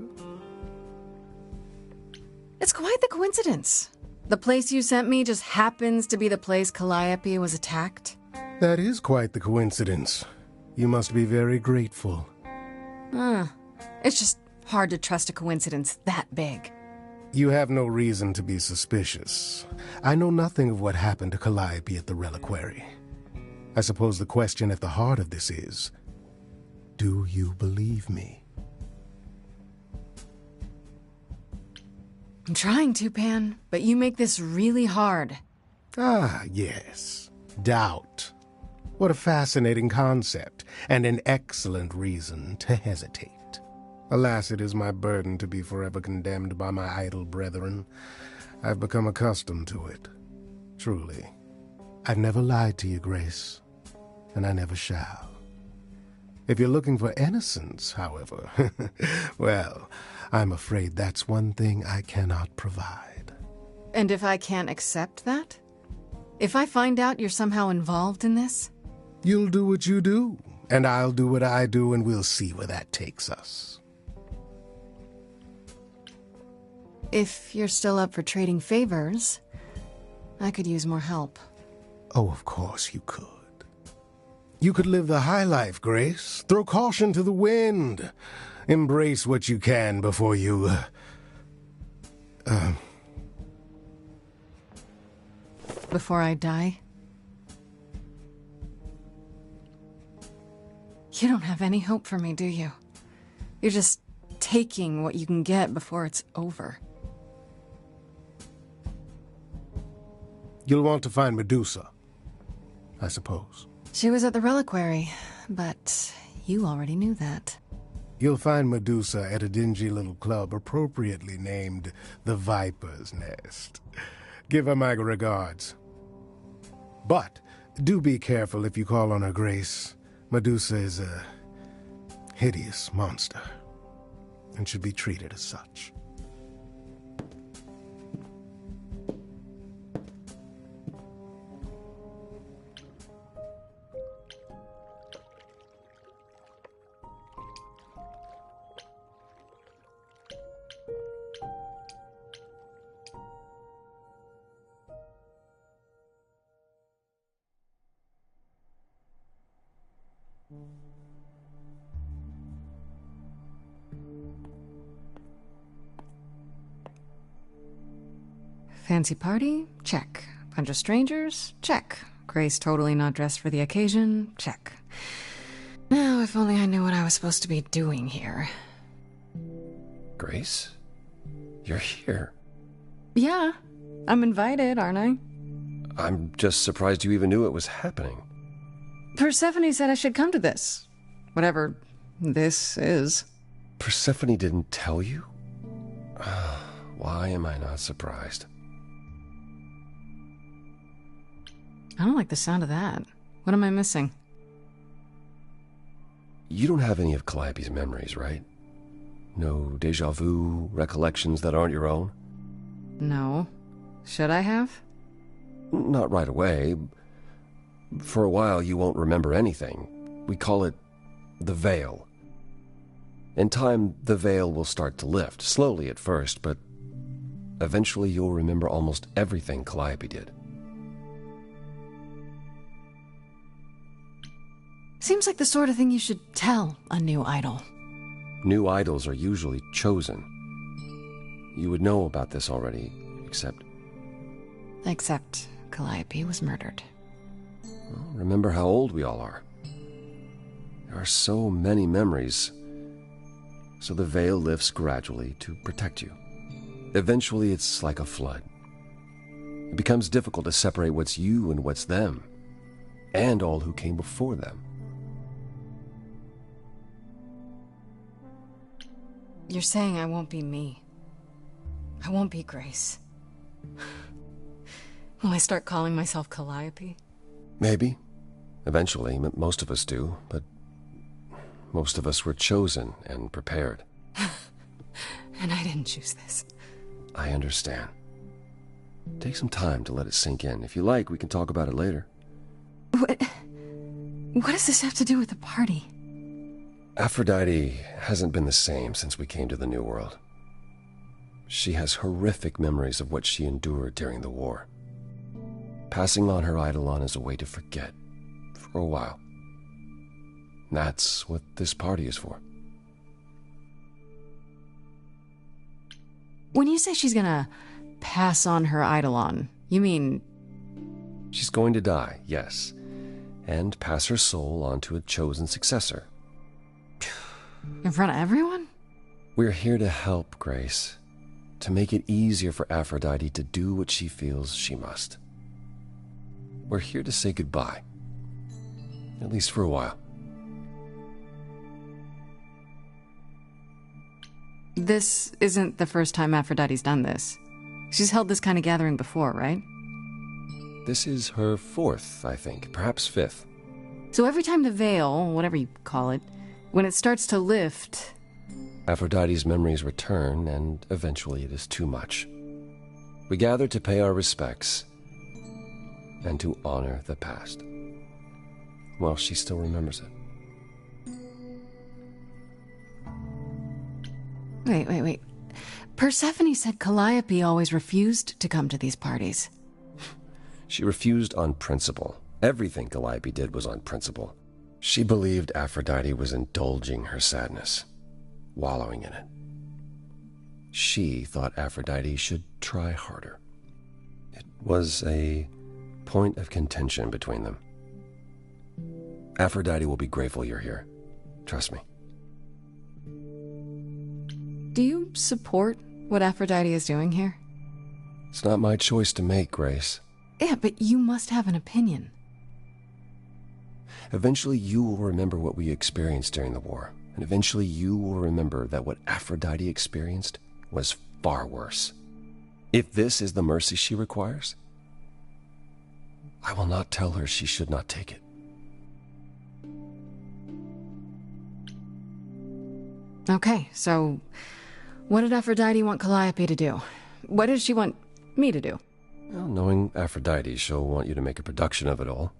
It's quite the coincidence. The place you sent me just happens to be the place Calliope was attacked. That is quite the coincidence. You must be very grateful. It's just hard to trust a coincidence that big. You have no reason to be suspicious. I know nothing of what happened to Calliope at the reliquary. I suppose the question at the heart of this is, do you believe me? I'm trying to, Pan, but you make this really hard. Ah, yes. Doubt. What a fascinating concept, and an excellent reason to hesitate. Alas, it is my burden to be forever condemned by my idle brethren. I've become accustomed to it. Truly. I've never lied to you, Grace, and I never shall. If you're looking for innocence, however, well, I'm afraid that's one thing I cannot provide. And if I can't accept that? If I find out you're somehow involved in this? You'll do what you do, and I'll do what I do, and we'll see where that takes us. If you're still up for trading favors, I could use more help. Oh, of course you could. You could live the high life, Grace. Throw caution to the wind. Embrace what you can before you... Before I die? You don't have any hope for me, do you? You're just taking what you can get before it's over. You'll want to find Medusa, I suppose. She was at the reliquary, but you already knew that. You'll find Medusa at a dingy little club appropriately named the Viper's Nest. Give her my regards. But do be careful if you call on her, Grace. Medusa is a hideous monster, and should be treated as such. Fancy party? Check. Bunch of strangers? Check. Grace totally not dressed for the occasion? Check. Now, if only I knew what I was supposed to be doing here. Grace? You're here. Yeah. I'm invited, aren't I? I'm just surprised you even knew it was happening. Persephone said I should come to this. Whatever this is. Persephone didn't tell you? Why am I not surprised? I don't like the sound of that. What am I missing? You don't have any of Calliope's memories, right? No déjà vu, recollections that aren't your own? No. Should I have? Not right away. For a while, you won't remember anything. We call it the veil. In time, the veil will start to lift, slowly at first, but eventually you'll remember almost everything Calliope did. Seems like the sort of thing you should tell a new idol. New idols are usually chosen. You would know about this already, except... Except Calliope was murdered. Well, remember how old we all are. There are so many memories. So the veil lifts gradually to protect you. Eventually, it's like a flood. It becomes difficult to separate what's you and what's them, and all who came before them. You're saying I won't be me. I won't be Grace. Will I start calling myself Calliope? Maybe. Eventually, most of us do, but most of us were chosen and prepared. And I didn't choose this. I understand. Take some time to let it sink in. If you like, we can talk about it later. What does this have to do with the party? Aphrodite hasn't been the same since we came to the New World. She has horrific memories of what she endured during the war. Passing on her Eidolon is a way to forget, for a while. That's what this party is for. When you say she's gonna pass on her Eidolon, you mean... She's going to die, yes, and pass her soul on to a chosen successor. In front of everyone? We're here to help, Grace. To make it easier for Aphrodite to do what she feels she must. We're here to say goodbye. At least for a while. This isn't the first time Aphrodite's done this. She's held this kind of gathering before, right? This is her fourth, I think, perhaps fifth. So every time the veil, whatever you call it, when it starts to lift... Aphrodite's memories return, and eventually it is too much. We gather to pay our respects and to honor the past. Well, she still remembers it. Wait. Persephone said Calliope always refused to come to these parties. She refused on principle. Everything Calliope did was on principle. She believed Aphrodite was indulging her sadness, wallowing in it. She thought Aphrodite should try harder. It was a point of contention between them. Aphrodite will be grateful you're here. Trust me. Do you support what Aphrodite is doing here? It's not my choice to make, Grace. Yeah, but you must have an opinion. Eventually you will remember what we experienced during the war, and eventually you will remember that what Aphrodite experienced was far worse. If this is the mercy she requires, I will not tell her she should not take it. Okay, so what did Aphrodite want Calliope to do? What did she want me to do? Well, knowing Aphrodite, she'll want you to make a production of it all.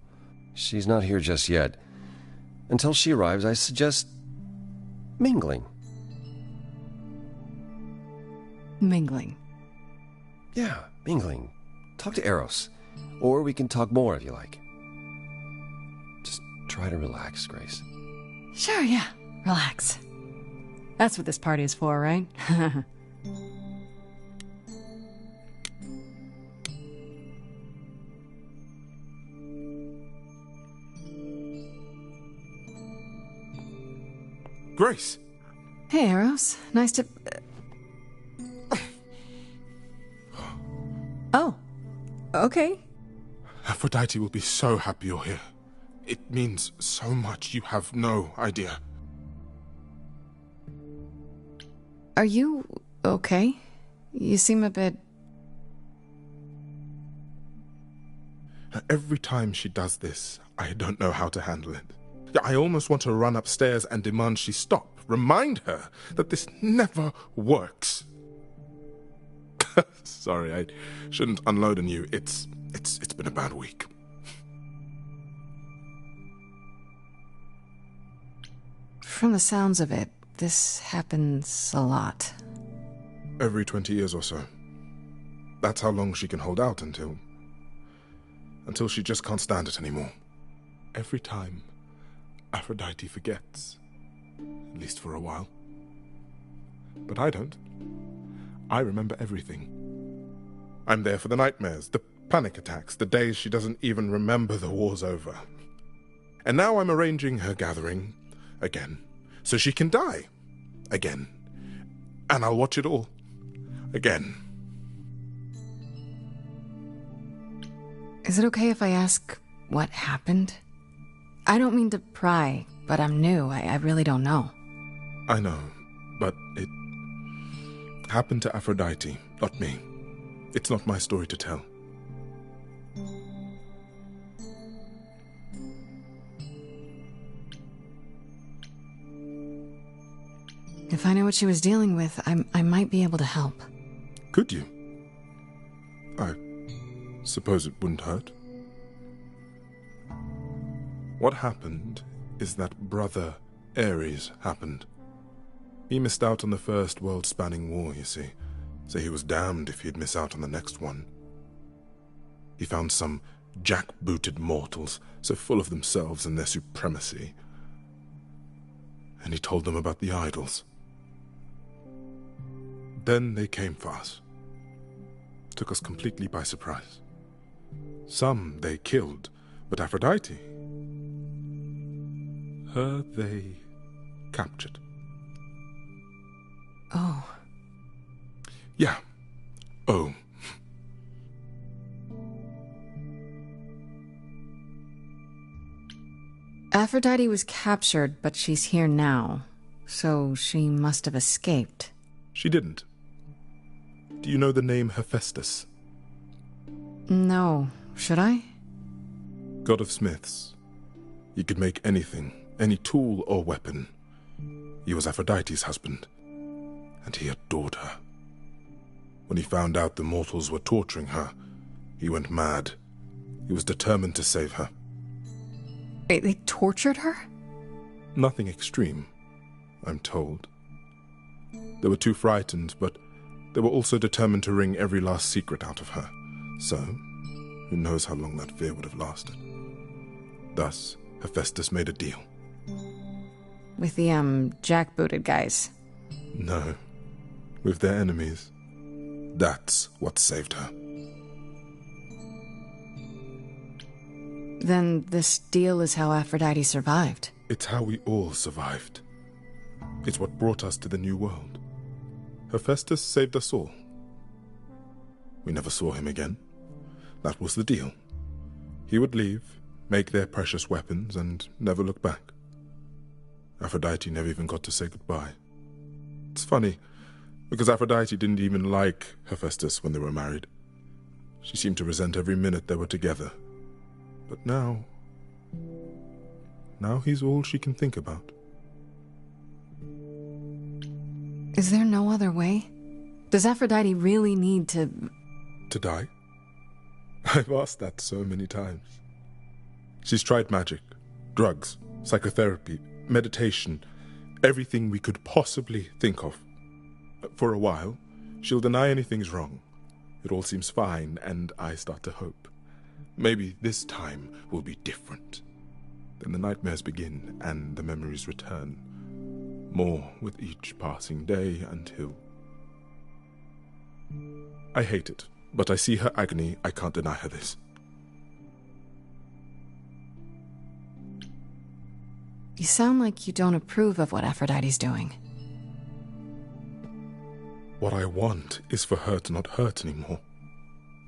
She's not here just yet. Until she arrives, I suggest mingling. Mingling? Yeah, mingling. Talk to Eros. Or we can talk more if you like. Just try to relax, Grace. Sure, yeah. Relax. That's what this party is for, right? Grace! Hey, Eros. Nice to... Oh. Okay. Aphrodite will be so happy you're here. It means so much, you have no idea. Are you okay? You seem a bit... Every time she does this, I don't know how to handle it. I almost want to run upstairs and demand she stop. Remind her that this never works. Sorry, I shouldn't unload on you. It's been a bad week. From the sounds of it, this happens a lot. Every 20 years or so. That's how long she can hold out until she just can't stand it anymore. Every time, Aphrodite forgets. At least for a while. But I don't. I remember everything. I'm there for the nightmares, the Panic attacks, the days she doesn't even remember the war's over. And now I'm arranging her gathering again, so she can die again. And I'll watch it all again. Is it okay if I ask what happened? I don't mean to pry, but I'm new. I really don't know. I know, but it happened to Aphrodite, not me. It's not my story to tell. If I knew what she was dealing with, I might be able to help. Could you? I suppose it wouldn't hurt. What happened is that Brother Ares happened. He missed out on the first world-spanning war, you see, so he was damned if he'd miss out on the next one. He found some jackbooted mortals, so full of themselves and their supremacy, and he told them about the idols. Then they came for us. Took us completely by surprise. Some they killed, but Aphrodite, her they captured. Oh. Yeah. Oh. Aphrodite was captured, but she's here now, so she must have escaped. She didn't. Do you know the name Hephaestus? No. Should I? God of smiths. He could make anything, any tool or weapon. He was Aphrodite's husband, and he adored her. When he found out the mortals were torturing her, he went mad. He was determined to save her. Wait, they tortured her? Nothing extreme, I'm told. They were too frightened, but they were also determined to wring every last secret out of her. So, who knows how long that fear would have lasted. Thus, Hephaestus made a deal. With the, jackbooted guys? No, with their enemies. That's what saved her. Then this deal is how Aphrodite survived. It's how we all survived. It's what brought us to the new world. Hephaestus saved us all. We never saw him again. That was the deal. He would leave, make their precious weapons, and never look back. Aphrodite never even got to say goodbye. It's funny, because Aphrodite didn't even like Hephaestus when they were married. She seemed to resent every minute they were together. But now he's all she can think about. Is there no other way? Does Aphrodite really need to... To die? I've asked that so many times. She's tried magic, drugs, psychotherapy, meditation, everything we could possibly think of. For a while, she'll deny anything's wrong. It all seems fine, and I start to hope. Maybe this time will be different. Then the nightmares begin, and the memories return. More with each passing day until... I hate it, but I see her agony. I can't deny her this. You sound like you don't approve of what Aphrodite's doing. What I want is for her to not hurt anymore.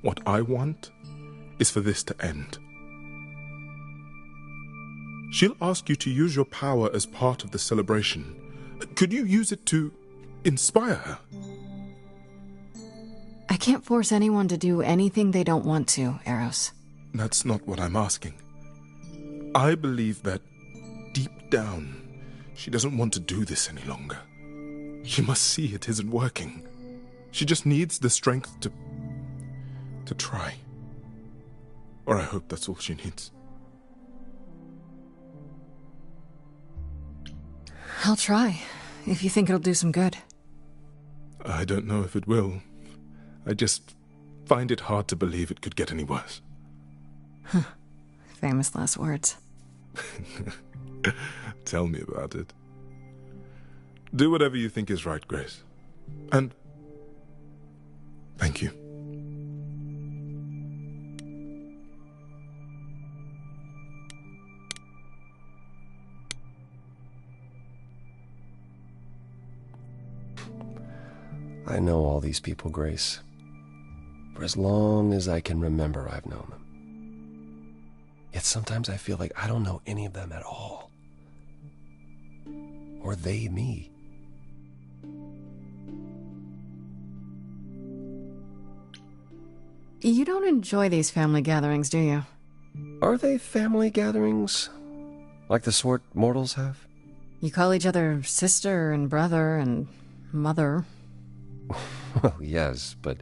What I want is for this to end. She'll ask you to use your power as part of the celebration. Could you use it to inspire her? I can't force anyone to do anything they don't want to, Eros. That's not what I'm asking. I believe that deep down, she doesn't want to do this any longer. She must see it isn't working. She just needs the strength to try. Or I hope that's all she needs. I'll try, if you think it'll do some good. I don't know if it will. I just find it hard to believe it could get any worse. Huh. Famous last words. Tell me about it. Do whatever you think is right, Grace. And thank you. I know all these people, Grace. For as long as I can remember, I've known them. Yet sometimes I feel like I don't know any of them at all. Or they me. You don't enjoy these family gatherings, do you? Are they family gatherings? Like the sort mortals have? You call each other sister and brother and mother. Well, yes, but...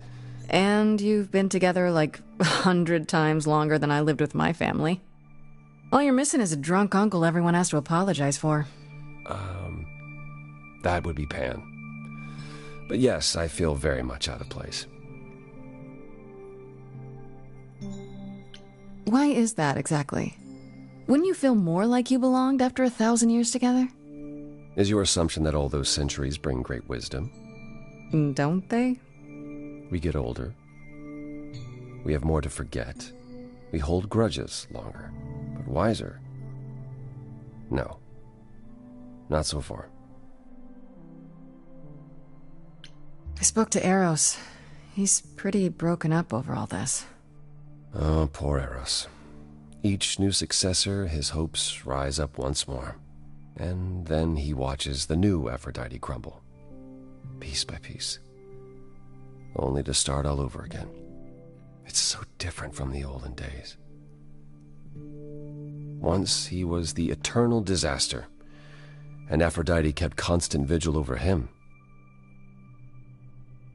And you've been together like 100 times longer than I lived with my family. All you're missing is a drunk uncle everyone has to apologize for. That would be Pan. But yes, I feel very much out of place. Why is that exactly? Wouldn't you feel more like you belonged after 1,000 years together? Is your assumption that all those centuries bring great wisdom? Don't they? We get older. We have more to forget. We hold grudges longer, but wiser. No. Not so far. I spoke to Eros. He's pretty broken up over all this. Oh, poor Eros. Each new successor, his hopes rise up once more. And then he watches the new Aphrodite crumble. Piece by piece. Only to start all over again. It's so different from the olden days. Once he was the eternal disaster, and Aphrodite kept constant vigil over him.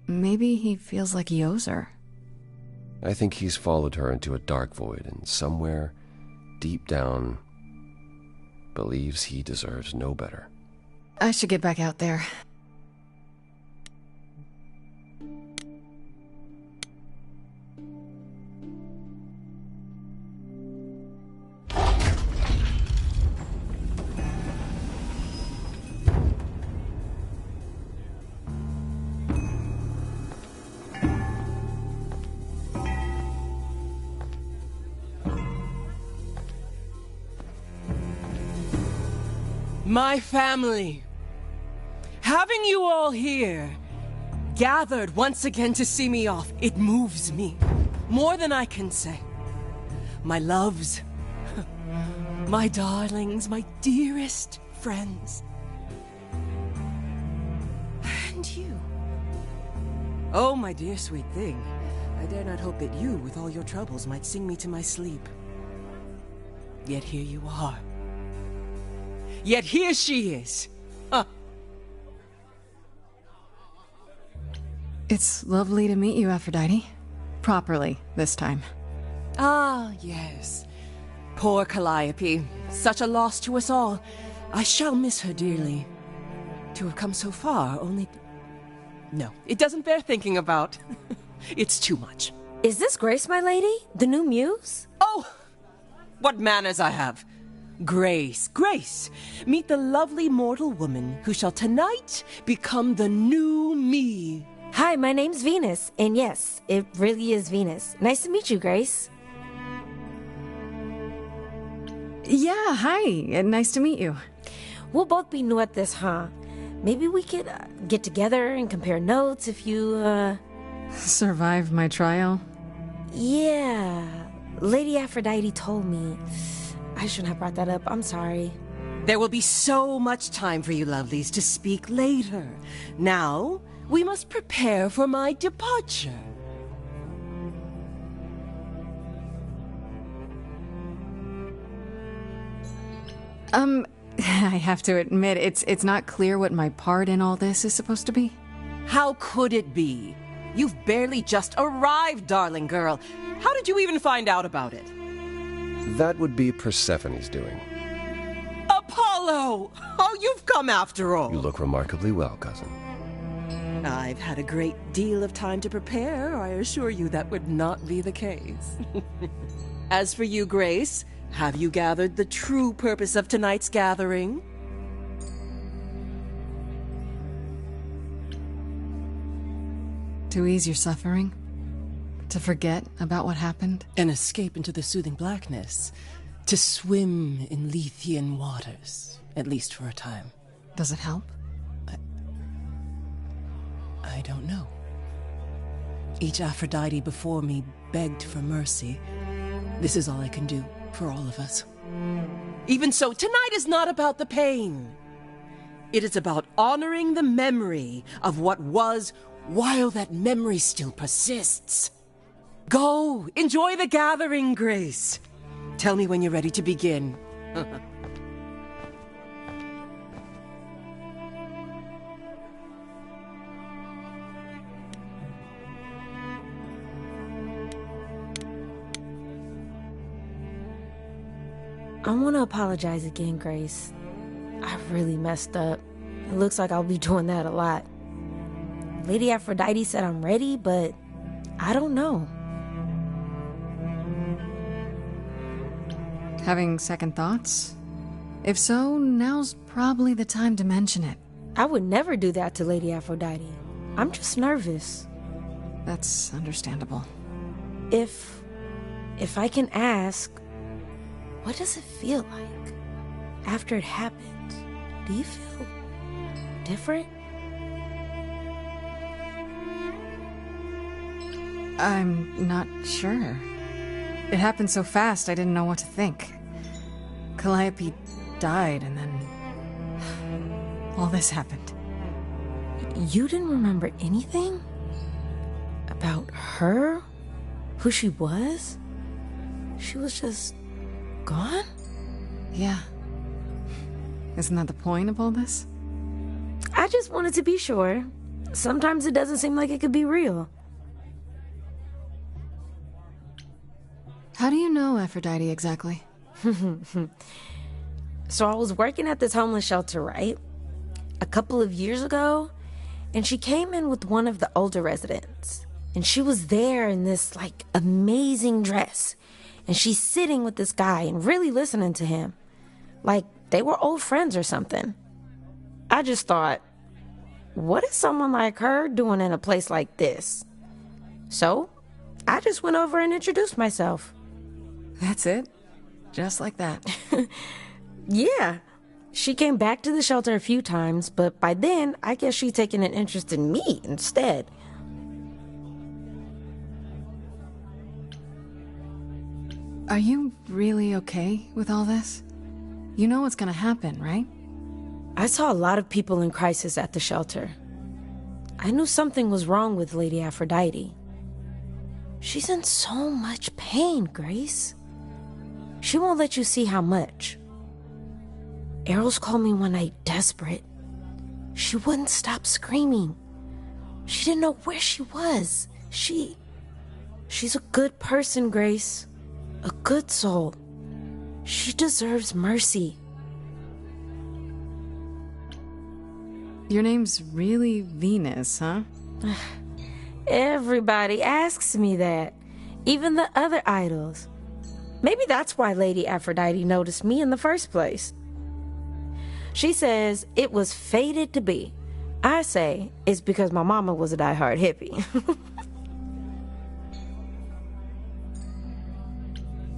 Maybe he feels like he owes her. I think he's followed her into a dark void, and somewhere, deep down, believes he deserves no better. I should get back out there. My family. Having you all here, gathered once again to see me off, it moves me. More than I can say. My loves, my darlings, my dearest friends. And you. Oh, my dear sweet thing. I dare not hope that you, with all your troubles, might sing me to my sleep. Yet here you are. Yet here she is. Huh. It's lovely to meet you, Aphrodite. Properly, this time. Ah, yes. Poor Calliope. Such a loss to us all. I shall miss her dearly. To have come so far, only... No, it doesn't bear thinking about. It's too much. Is this Grace, my lady? The new muse? Oh! What manners I have. Grace, Grace, meet the lovely mortal woman who shall tonight become the new me. Hi, my name's Venus, and yes, it really is Venus. Nice to meet you, Grace. Yeah, hi, nice to meet you. We'll both be new at this, huh? Maybe we could get together and compare notes if you, Survive my trial? Yeah, Lady Aphrodite told me. I shouldn't have brought that up. I'm sorry. There will be so much time for you lovelies to speak later. Now, we must prepare for my departure. I have to admit, it's not clear what my part in all this is supposed to be. How could it be? You've barely just arrived, darling girl. How did you even find out about it? That would be Persephone's doing. Apollo! Oh, you've come after all. You look remarkably well, cousin. I've had a great deal of time to prepare. I assure you that would not be the case. As for you, Grace, have you gathered the true purpose of tonight's gathering? To ease your suffering? To forget about what happened? An escape into the soothing blackness. To swim in Lethean waters. At least for a time. Does it help? I don't know. Each Aphrodite before me begged for mercy. This is all I can do for all of us. Even so, tonight is not about the pain. It is about honoring the memory of what was while that memory still persists. Go, enjoy the gathering, Grace. Tell me when you're ready to begin. I want to apologize again, Grace. I really messed up. It looks like I'll be doing that a lot. Lady Aphrodite said I'm ready, but I don't know. Having second thoughts? If so, now's probably the time to mention it. I would never do that to Lady Aphrodite. I'm just nervous. That's understandable. If I can ask, what does it feel like after it happened? Do you feel different? I'm not sure. It happened so fast, I didn't know what to think. Calliope died, and then all this happened. You didn't remember anything? About her? Who she was? She was just gone? Yeah. Isn't that the point of all this? I just wanted to be sure. Sometimes it doesn't seem like it could be real. How do you know Aphrodite exactly? So I was working at this homeless shelter, right? A couple of years ago, and she came in with one of the older residents. And she was there in this, like, amazing dress. And she's sitting with this guy and really listening to him. Like, they were old friends or something. I just thought, what is someone like her doing in a place like this? So, I just went over and introduced myself. That's it? Just like that? Yeah. She came back to the shelter a few times, but by then, I guess she'd taken an interest in me instead. Are you really okay with all this? You know what's gonna happen, right? I saw a lot of people in crisis at the shelter. I knew something was wrong with Lady Aphrodite. She's in so much pain, Grace. She won't let you see how much. Eros called me one night desperate. She wouldn't stop screaming. She didn't know where she was. She's a good person, Grace. A good soul. She deserves mercy. Your name's really Venus, huh? Everybody asks me that. Even the other idols. Maybe that's why Lady Aphrodite noticed me in the first place. She says it was fated to be. I say it's because my mama was a diehard hippie.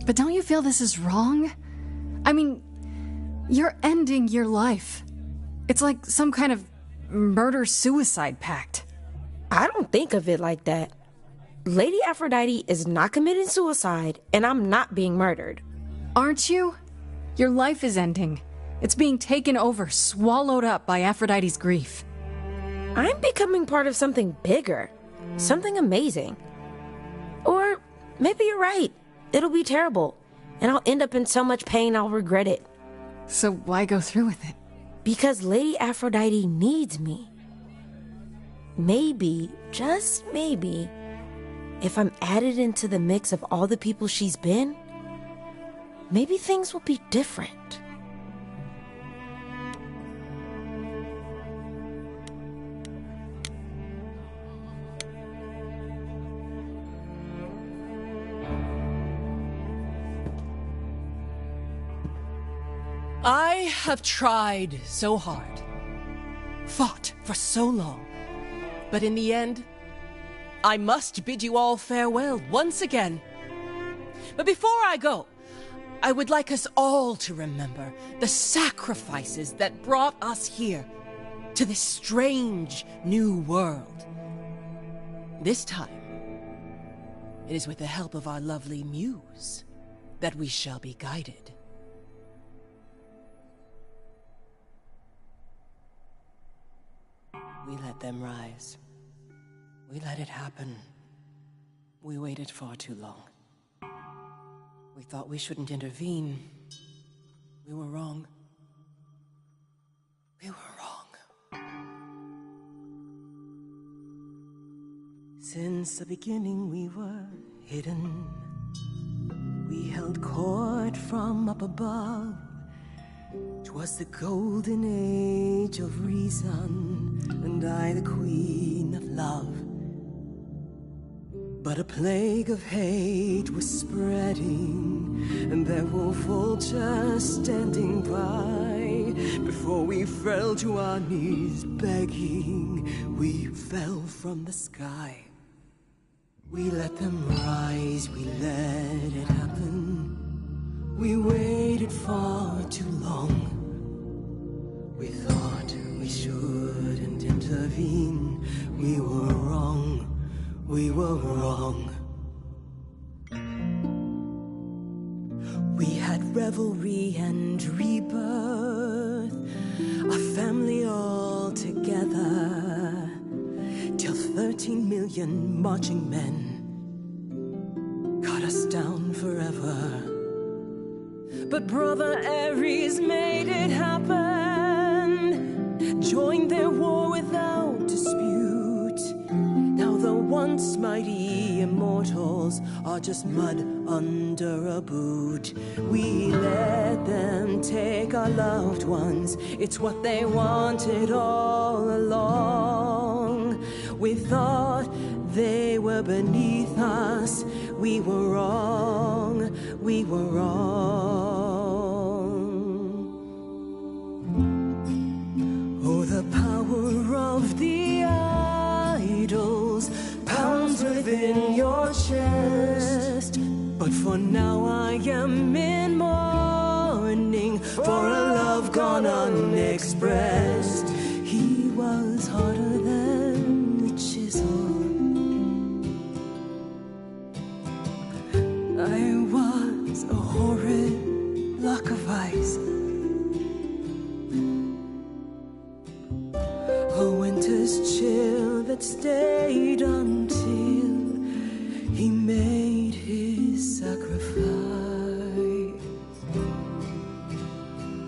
But don't you feel this is wrong? I mean, you're ending your life. It's like some kind of murder-suicide pact. I don't think of it like that. Lady Aphrodite is not committing suicide, and I'm not being murdered. Aren't you? Your life is ending. It's being taken over, swallowed up by Aphrodite's grief. I'm becoming part of something bigger. Something amazing. Or maybe you're right. It'll be terrible, and I'll end up in so much pain I'll regret it. So why go through with it? Because Lady Aphrodite needs me. Maybe, just maybe, if I'm added into the mix of all the people she's been, maybe things will be different. I have tried so hard, fought for so long, but in the end, I must bid you all farewell once again. But before I go, I would like us all to remember the sacrifices that brought us here, to this strange new world. This time, it is with the help of our lovely muse that we shall be guided. We let them rise. We let it happen. We waited far too long. We thought we shouldn't intervene. We were wrong. We were wrong. Since the beginning we were hidden. We held court from up above. 'Twas the golden age of reason, and I the queen of love. But a plague of hate was spreading, and there were vultures standing by. Before we fell to our knees begging, we fell from the sky. We let them rise, we let it happen. We waited far too long. We thought we shouldn't intervene. We were wrong. We were wrong. We had revelry and rebirth, a family all together, till 13 million marching men cut us down forever. But Brother Ares made it happen, joined their war without dispute. Now the once mighty immortals are just mud under a boot. We let them take our loved ones, it's what they wanted all along. We thought they were beneath us, we were wrong, we were wrong. Oh, the power of the idols pounds within your chest. But for now I am in mourning for a love gone unexpressed. He was harder than the chisel. I was a horrid block of ice. A winter's chill that stayed until he made his sacrifice.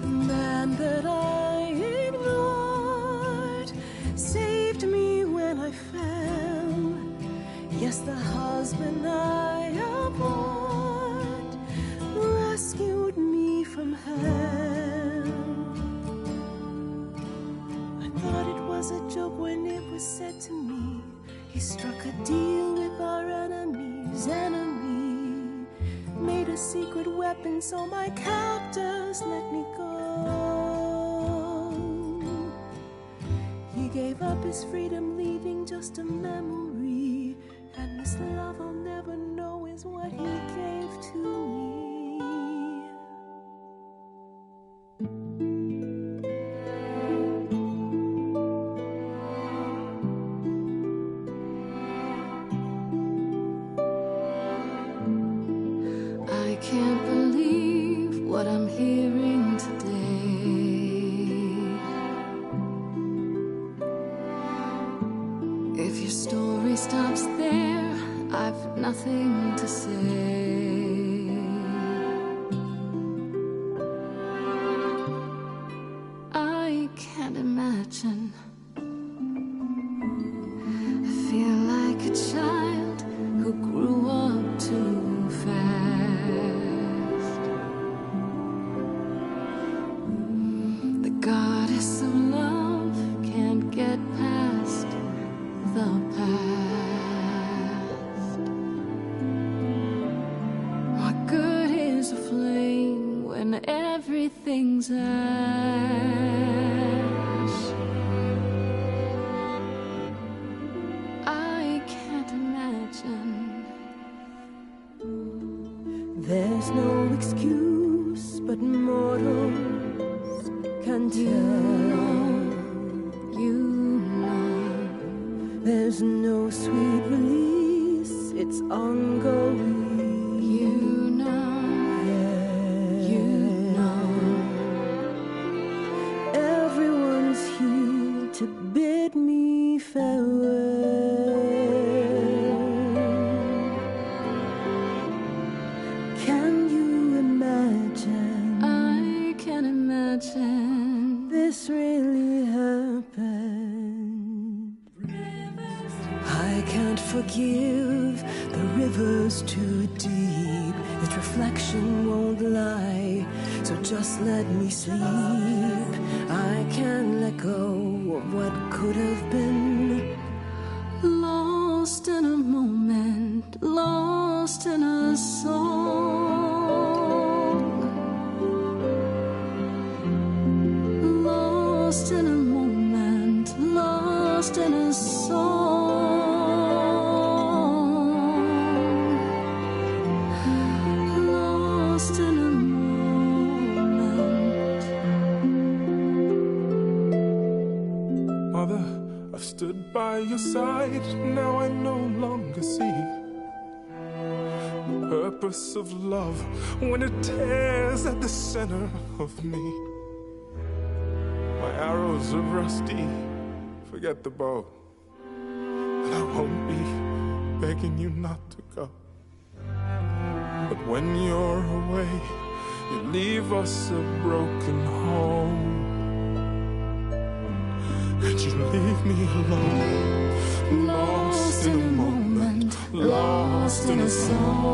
The man that I ignored saved me when I fell. Yes, the husband I abhorred rescued me from hell. I thought it was a joke when it was said to me. He struck a deal with our enemy's enemy, made a secret weapon so my captors let me go. He gave up his freedom, leaving just a memory, and this love I'll never know is what he gave to me. I can't believe what I'm hearing today. If your story stops there, I've nothing to say. I can't imagine. I feel like a child who grew up too fast. The goddess of love can't get past the past. What good is a flame when everything's ash? I can't imagine. There's no excuse, but mortals can tell. You know. There's no sweet relief ongoing. You know. Everyone's here to bid me farewell. Can you imagine? I can imagine This really happened. I can't forgive, the river's too deep. Its reflection won't lie, so just let me sleep. I can't let go of what could have been. lost in a moment, lost in a song, lost in a moment, lost in a song, lost in a moment. Mother, I've stood by your side, now I no longer see the purpose of love when it tears at the center of me. My arrows are rusty, forget the bow, and I won't be begging you not to go. But when you're away, you leave us a broken home. And you leave me alone, lost in a moment, lost in a song,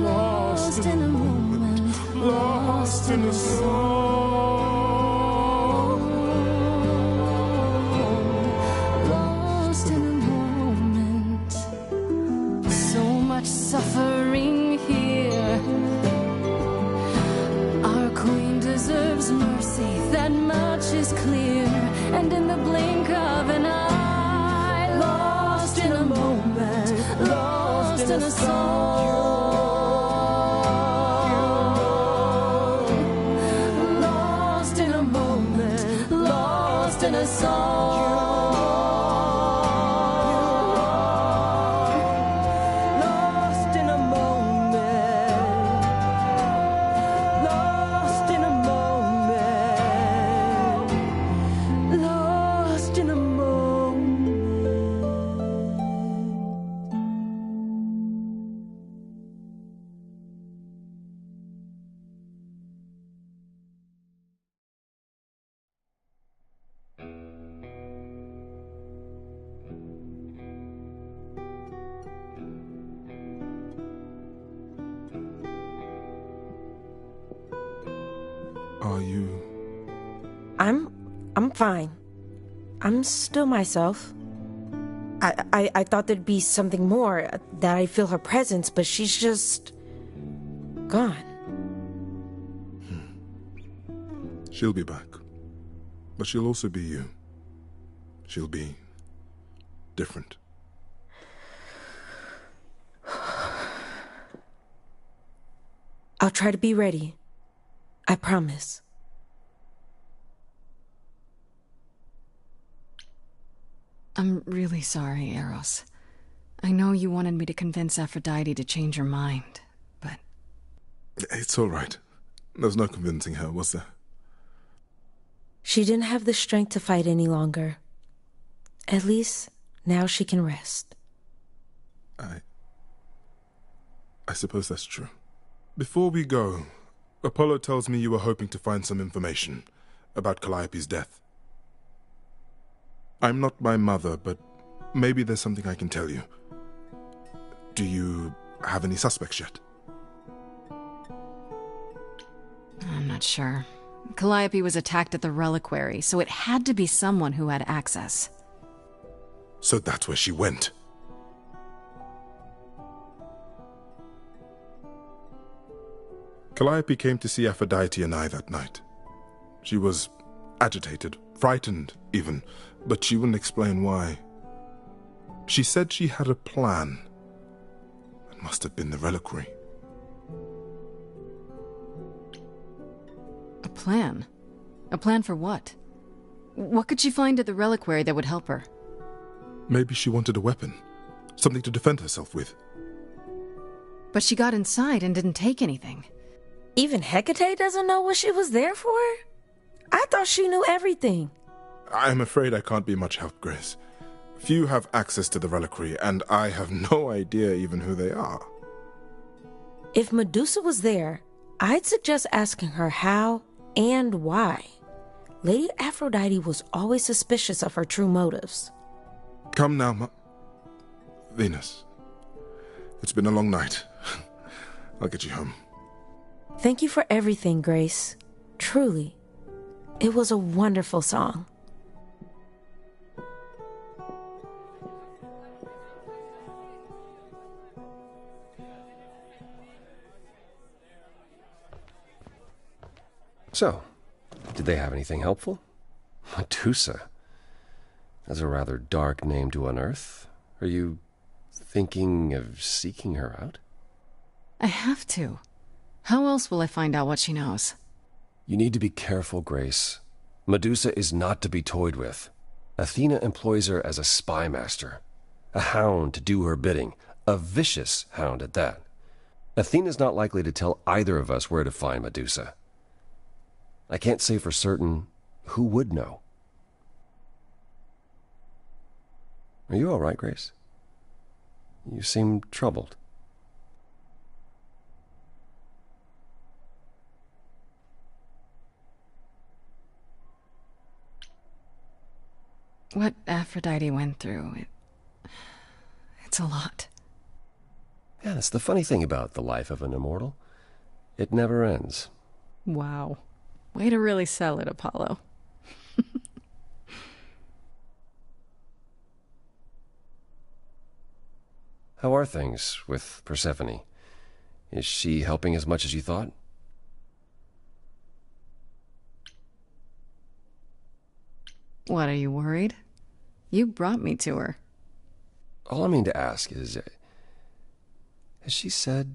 lost in a moment, lost in a song, Lost in a moment. So much suffering here. Our queen deserves mercy, that much is clear. And in the blink of an eye, lost in a moment, lost in a song, lost in a moment, lost in a song. Lost in a moment, lost in a moment, lost in a moment. Are you? I'm fine. I'm still myself. I thought there'd be something more, that I feel her presence, but she's just gone. She'll be back. But she'll also be you. She'll be different. I'll try to be ready. I promise. I'm really sorry, Eros. I know you wanted me to convince Aphrodite to change her mind, but... It's all right. There's no convincing her, was there? She didn't have the strength to fight any longer. At least, now she can rest. I suppose that's true. Before we go, Apollo tells me you were hoping to find some information about Calliope's death. I'm not my mother, but maybe there's something I can tell you. Do you have any suspects yet? I'm not sure. Calliope was attacked at the reliquary, so it had to be someone who had access. So that's where she went. Calliope came to see Aphrodite and I that night. She was agitated, frightened even, but she wouldn't explain why. She said she had a plan. It must have been the reliquary. A plan? A plan for what? What could she find at the reliquary that would help her? Maybe she wanted a weapon. Something to defend herself with. But she got inside and didn't take anything. Even Hecate doesn't know what she was there for? I thought she knew everything. I'm afraid I can't be much help, Grace. Few have access to the reliquary, and I have no idea even who they are. If Medusa was there, I'd suggest asking her how and why. Lady Aphrodite was always suspicious of her true motives. Come now, Venus. It's been a long night. I'll get you home. Thank you for everything, Grace. Truly. It was a wonderful song. So, did they have anything helpful? Medusa. That's a rather dark name to unearth. Are you thinking of seeking her out? I have to. How else will I find out what she knows? You need to be careful, Grace. Medusa is not to be toyed with. Athena employs her as a spy master. A hound to do her bidding. A vicious hound at that. Athena's not likely to tell either of us where to find Medusa. I can't say for certain who would know. Are you all right, Grace? You seem troubled. What Aphrodite went through, it's a lot. Yeah, that's the funny thing about the life of an immortal. It never ends. Wow. Way to really sell it, Apollo. How are things with Persephone? Is she helping as much as you thought? What, are you worried? You brought me to her. All I mean to ask is, has she said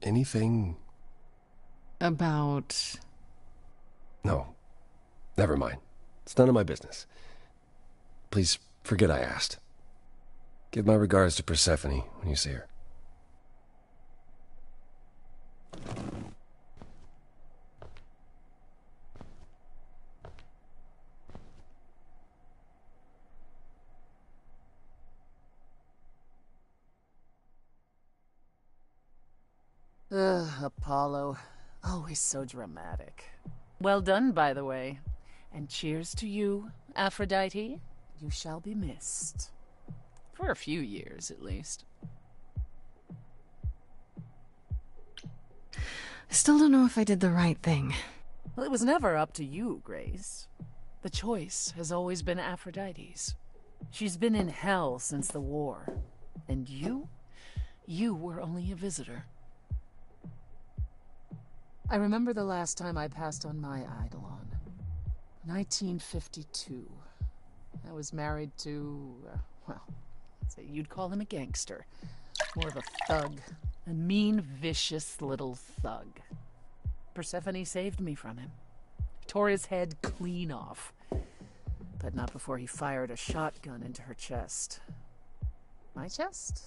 anything? About... No. Never mind. It's none of my business. Please forget I asked. Give my regards to Persephone when you see her. Apollo. Always so dramatic. Well done, by the way. And cheers to you, Aphrodite. You shall be missed. For a few years, at least. I still don't know if I did the right thing. Well, it was never up to you, Grace. The choice has always been Aphrodite's. She's been in hell since the war. And you were only a visitor. I remember the last time I passed on my Eidolon. 1952. I was married to, well, let's say you'd call him a gangster. More of a thug. A mean, vicious little thug. Persephone saved me from him. Tore his head clean off. But not before he fired a shotgun into her chest. My chest?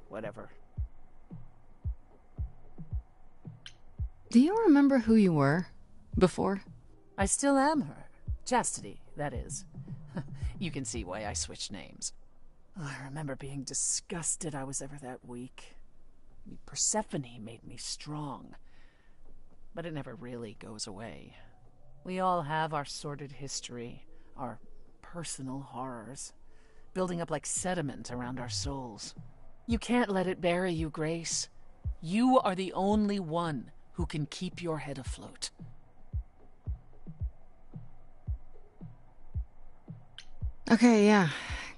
Whatever. Do you remember who you were before? I still am her. Chastity, that is. You can see why I switched names. I remember being disgusted I was ever that weak. Persephone made me strong. But it never really goes away. We all have our sordid history, our personal horrors, building up like sediment around our souls. You can't let it bury you, Grace. You are the only one who can keep your head afloat. Okay, yeah.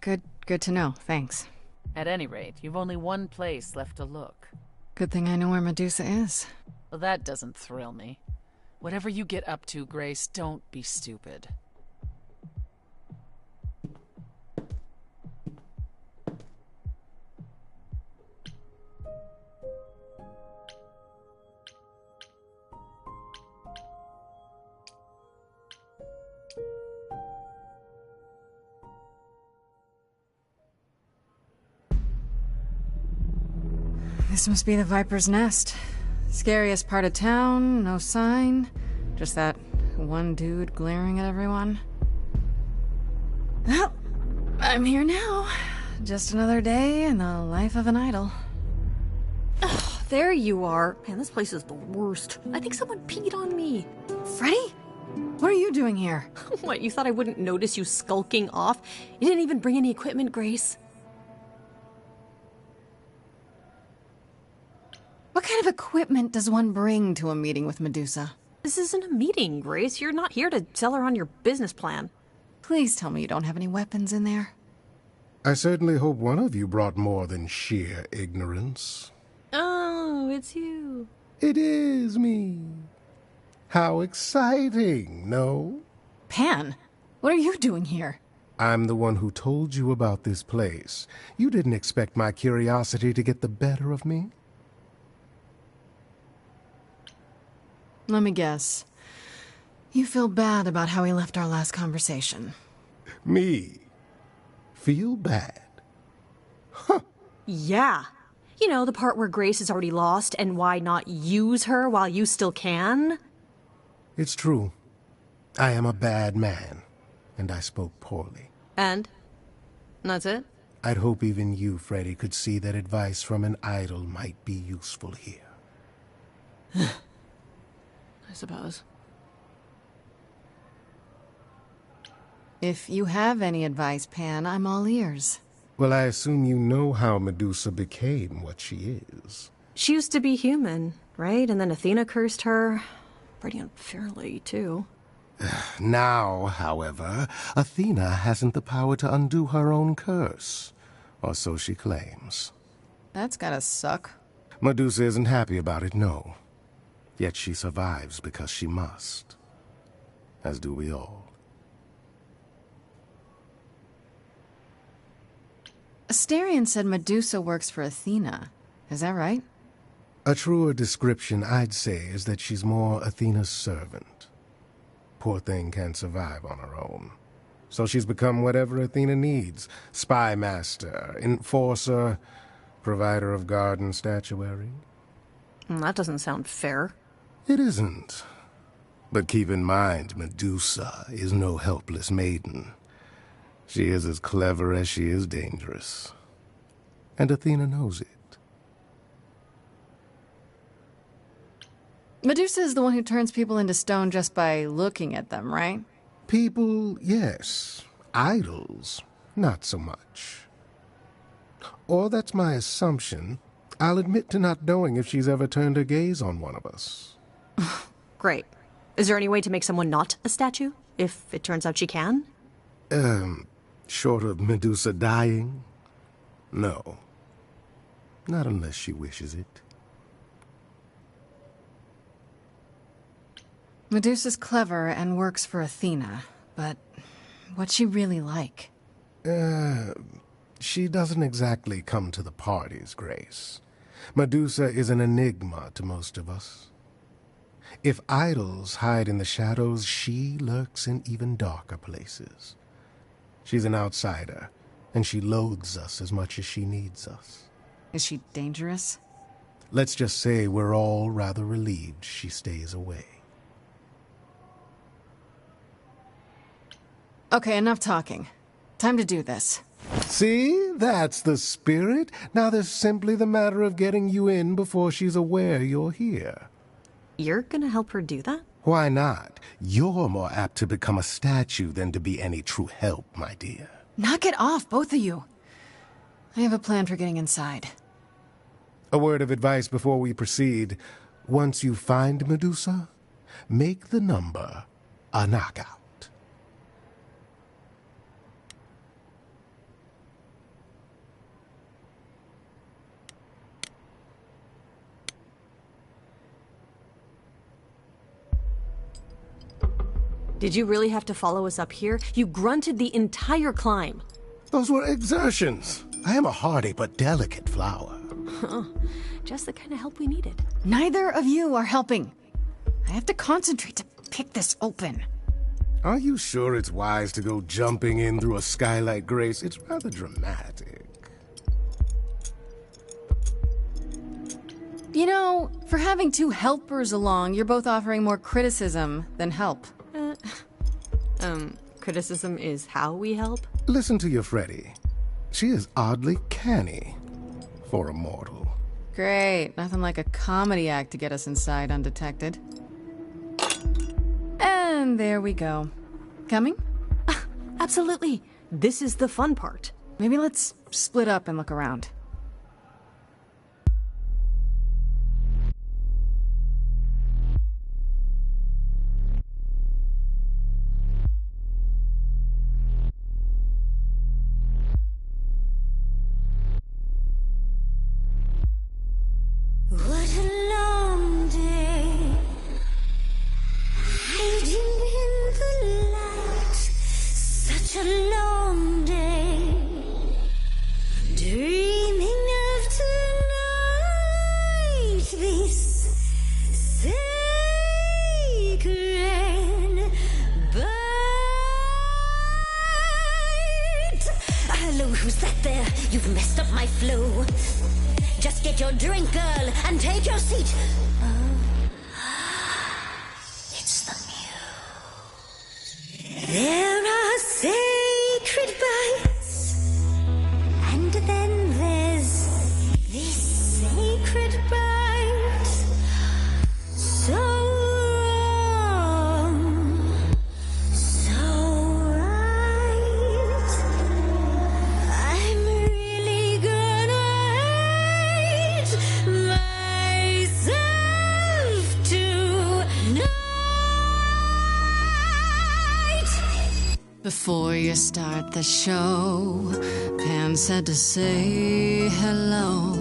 Good to know. Thanks. At any rate, you've only one place left to look. Good thing I know where Medusa is. Well, that doesn't thrill me. Whatever you get up to, Grace, don't be stupid. This must be the Viper's Nest. Scariest part of town, no sign. Just that one dude glaring at everyone. Well, I'm here now. Just another day in the life of an idol. Ugh, there you are. Man, this place is the worst. I think someone peed on me. Freddy? What are you doing here? What, you thought I wouldn't notice you skulking off? You didn't even bring any equipment, Grace. What kind of equipment does one bring to a meeting with Medusa? This isn't a meeting, Grace. You're not here to sell her on your business plan. Please tell me you don't have any weapons in there. I certainly hope one of you brought more than sheer ignorance. Oh, it's you. It is me. How exciting, no? Pan, what are you doing here? I'm the one who told you about this place. You didn't expect my curiosity to get the better of me? Let me guess. You feel bad about how we left our last conversation. Me? Feel bad? Yeah. You know, the part where Grace is already lost and why not use her while you still can? It's true. I am a bad man, and I spoke poorly. And? That's it? I'd hope even you, Freddy, could see that advice from an idol might be useful here. I suppose. If you have any advice, Pan, I'm all ears. Well, I assume you know how Medusa became what she is. She used to be human, right? And then Athena cursed her. Pretty unfairly, too. Now, however, Athena hasn't the power to undo her own curse. Or so she claims. That's gotta suck. Medusa isn't happy about it, no. Yet she survives because she must. As do we all. Asterion said Medusa works for Athena. Is that right? A truer description, I'd say, is that she's more Athena's servant. Poor thing can't survive on her own. So she's become whatever Athena needs. Spy master, enforcer, provider of garden statuary. That doesn't sound fair. It isn't. But keep in mind, Medusa is no helpless maiden. She is as clever as she is dangerous. And Athena knows it. Medusa is the one who turns people into stone just by looking at them, right? People, yes. Idols, not so much. Or that's my assumption. I'll admit to not knowing if she's ever turned her gaze on one of us. Great. Is there any way to make someone not a statue? If it turns out she can? Short of Medusa dying? No. Not unless she wishes it. Medusa's clever and works for Athena, but what's she really like? She doesn't exactly come to the parties, Grace. Medusa is an enigma to most of us. If idols hide in the shadows, she lurks in even darker places. She's an outsider, and she loathes us as much as she needs us. Is she dangerous? Let's just say we're all rather relieved she stays away. Okay, enough talking. Time to do this. See? That's the spirit. Now there's simply the matter of getting you in before she's aware you're here. You're gonna help her do that? Why not? You're more apt to become a statue than to be any true help, my dear. Knock it off, both of you. I have a plan for getting inside. A word of advice before we proceed. Once you find Medusa, make the number a knockout. Did you really have to follow us up here? You grunted the entire climb. Those were exertions. I am a hardy but delicate flower. Just the kind of help we needed. Neither of you are helping. I have to concentrate to pick this open. Are you sure it's wise to go jumping in through a skylight, Grace? It's rather dramatic. You know, for having two helpers along, you're both offering more criticism than help. Criticism is how we help? Listen to your Freddy. She is oddly canny for a mortal. Great. Nothing like a comedy act to get us inside undetected. And there we go. Coming? Absolutely. This is the fun part. Maybe let's split up and look around. What a long day, hiding in the light. Such a long day, dreaming of tonight. This sacred bite. Hello, who's that there? You've messed up my flow. Just get your drink, girl, and take your seat. Oh, it's the muse. There are sacred bites, and then there's this sacred bite. So wrong, so right. I'm really gonna hate myself tonight. Before you start the show, Pan said to say hello.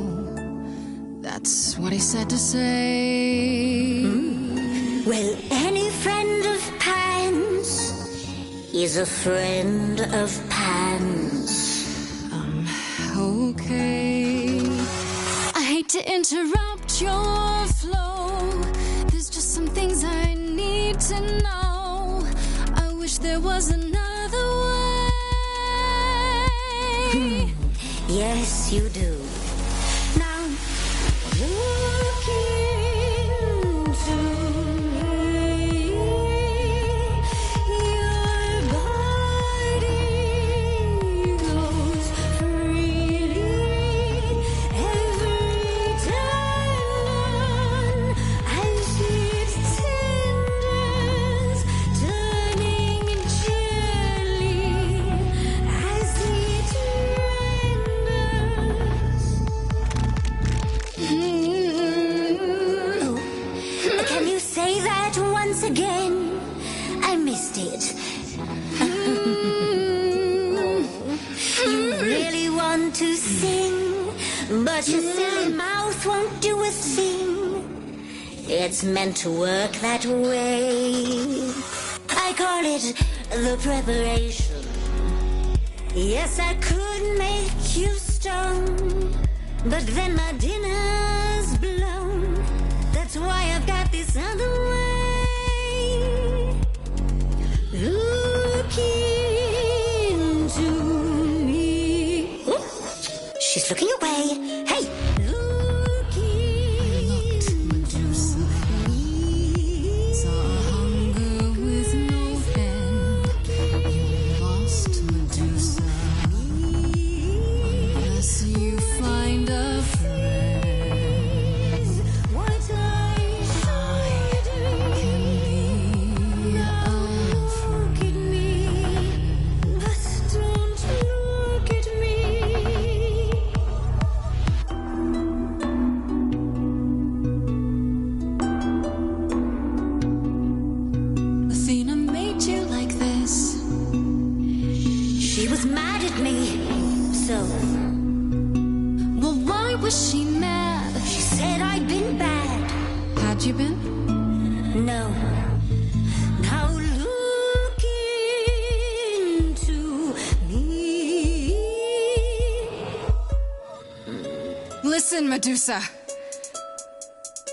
That's what he said to say. Well, any friend of Pan's is a friend of Pan's. Okay. I hate to interrupt your flow. There's just some things I need to know. I wish there was another way. Yes, you do. Now, look into me. Your body goes freely every time as it tenders, turning gently as it renders. Can you say that once again? I missed it. You really want to sing, but your silly mouth won't do a thing. It's meant to work that way. I call it the preparation. Yes, I could make you stoned, but then my dinner's blown. That's why I've got this other way. Look into me. Oh, she's looking away. Hey! Look into me. Saw hunger with no end. You lost Medusa. Unless you find a friend. What I should Can be a look at me, but don't look at me. Athena made you like this. She was mad at me, so Well, why was she mad? she said I'd been bad. Had you been? No. Now look into me. Listen, Medusa.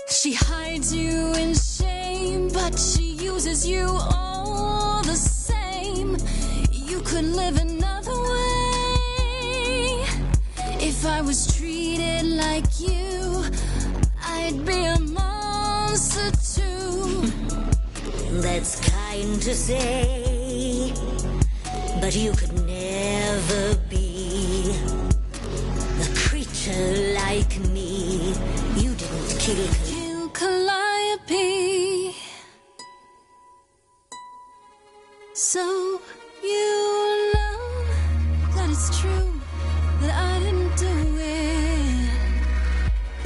She hides you in shame, but she uses you all the same. You could live another way. If I was treated like you, I you'd be a monster too. That's kind to say, but you could never be a creature like me. You didn't kill Calliope. So you know that it's true that I didn't do it.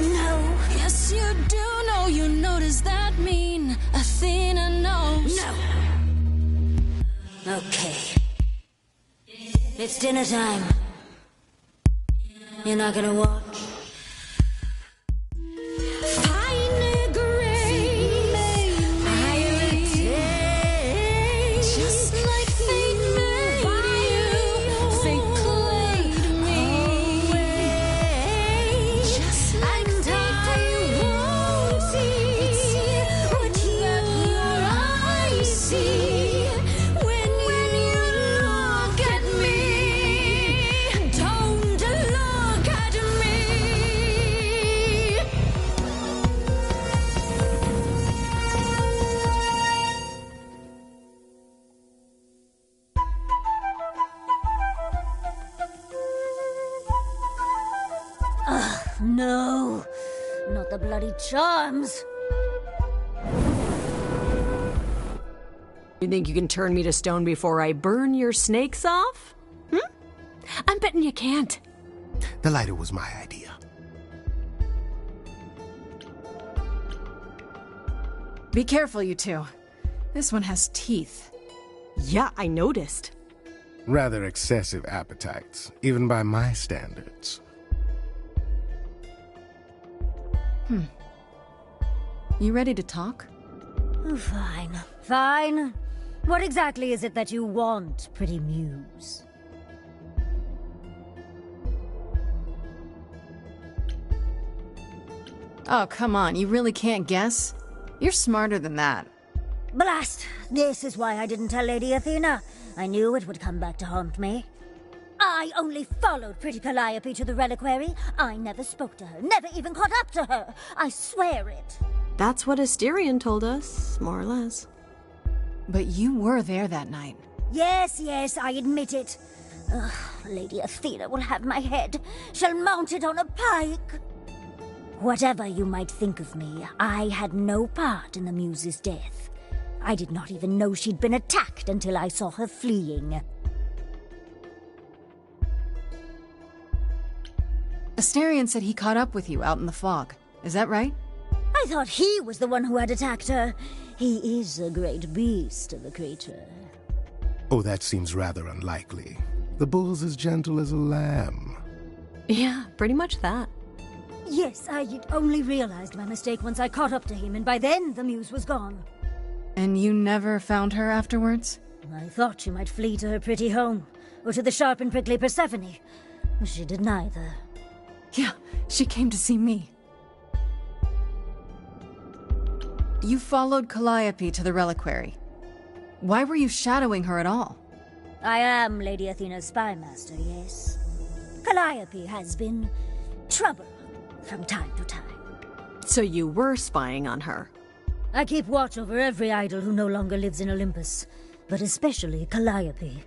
No. Yes, you do know. You know, does that mean Athena knows? No. Okay. It's dinner time. You're not gonna watch? No, not the bloody charms. You think you can turn me to stone before I burn your snakes off? I'm betting you can't. The lighter was my idea. Be careful, you two. This one has teeth. Yeah, I noticed. Rather excessive appetites, even by my standards. You ready to talk? Fine, fine. What exactly is it that you want, pretty muse? Oh, come on. You really can't guess? You're smarter than that. Blast! This is why I didn't tell Lady Athena. I knew it would come back to haunt me. I only followed pretty Calliope to the reliquary. I never spoke to her, never even caught up to her. I swear it. That's what Asterion told us, more or less. But you were there that night. Yes, I admit it. Ugh, Lady Athena will have my head. She'll mount it on a pike. Whatever you might think of me, I had no part in the Muse's death. I did not even know she'd been attacked until I saw her fleeing. Asterion said he caught up with you out in the fog. Is that right? I thought he was the one who had attacked her. He is a great beast of a creature. Oh, that seems rather unlikely. The bull's as gentle as a lamb. Yeah, pretty much that. Yes, I had only realized my mistake once I caught up to him, and by then the Muse was gone. And you never found her afterwards? I thought she might flee to her pretty home, or to the sharp and prickly Persephone. She did neither. Yeah, she came to see me. You followed Calliope to the reliquary. Why were you shadowing her at all? I am Lady Athena's spy master, yes. Calliope has been trouble from time to time. So you were spying on her? I keep watch over every idol who no longer lives in Olympus, but especially Calliope.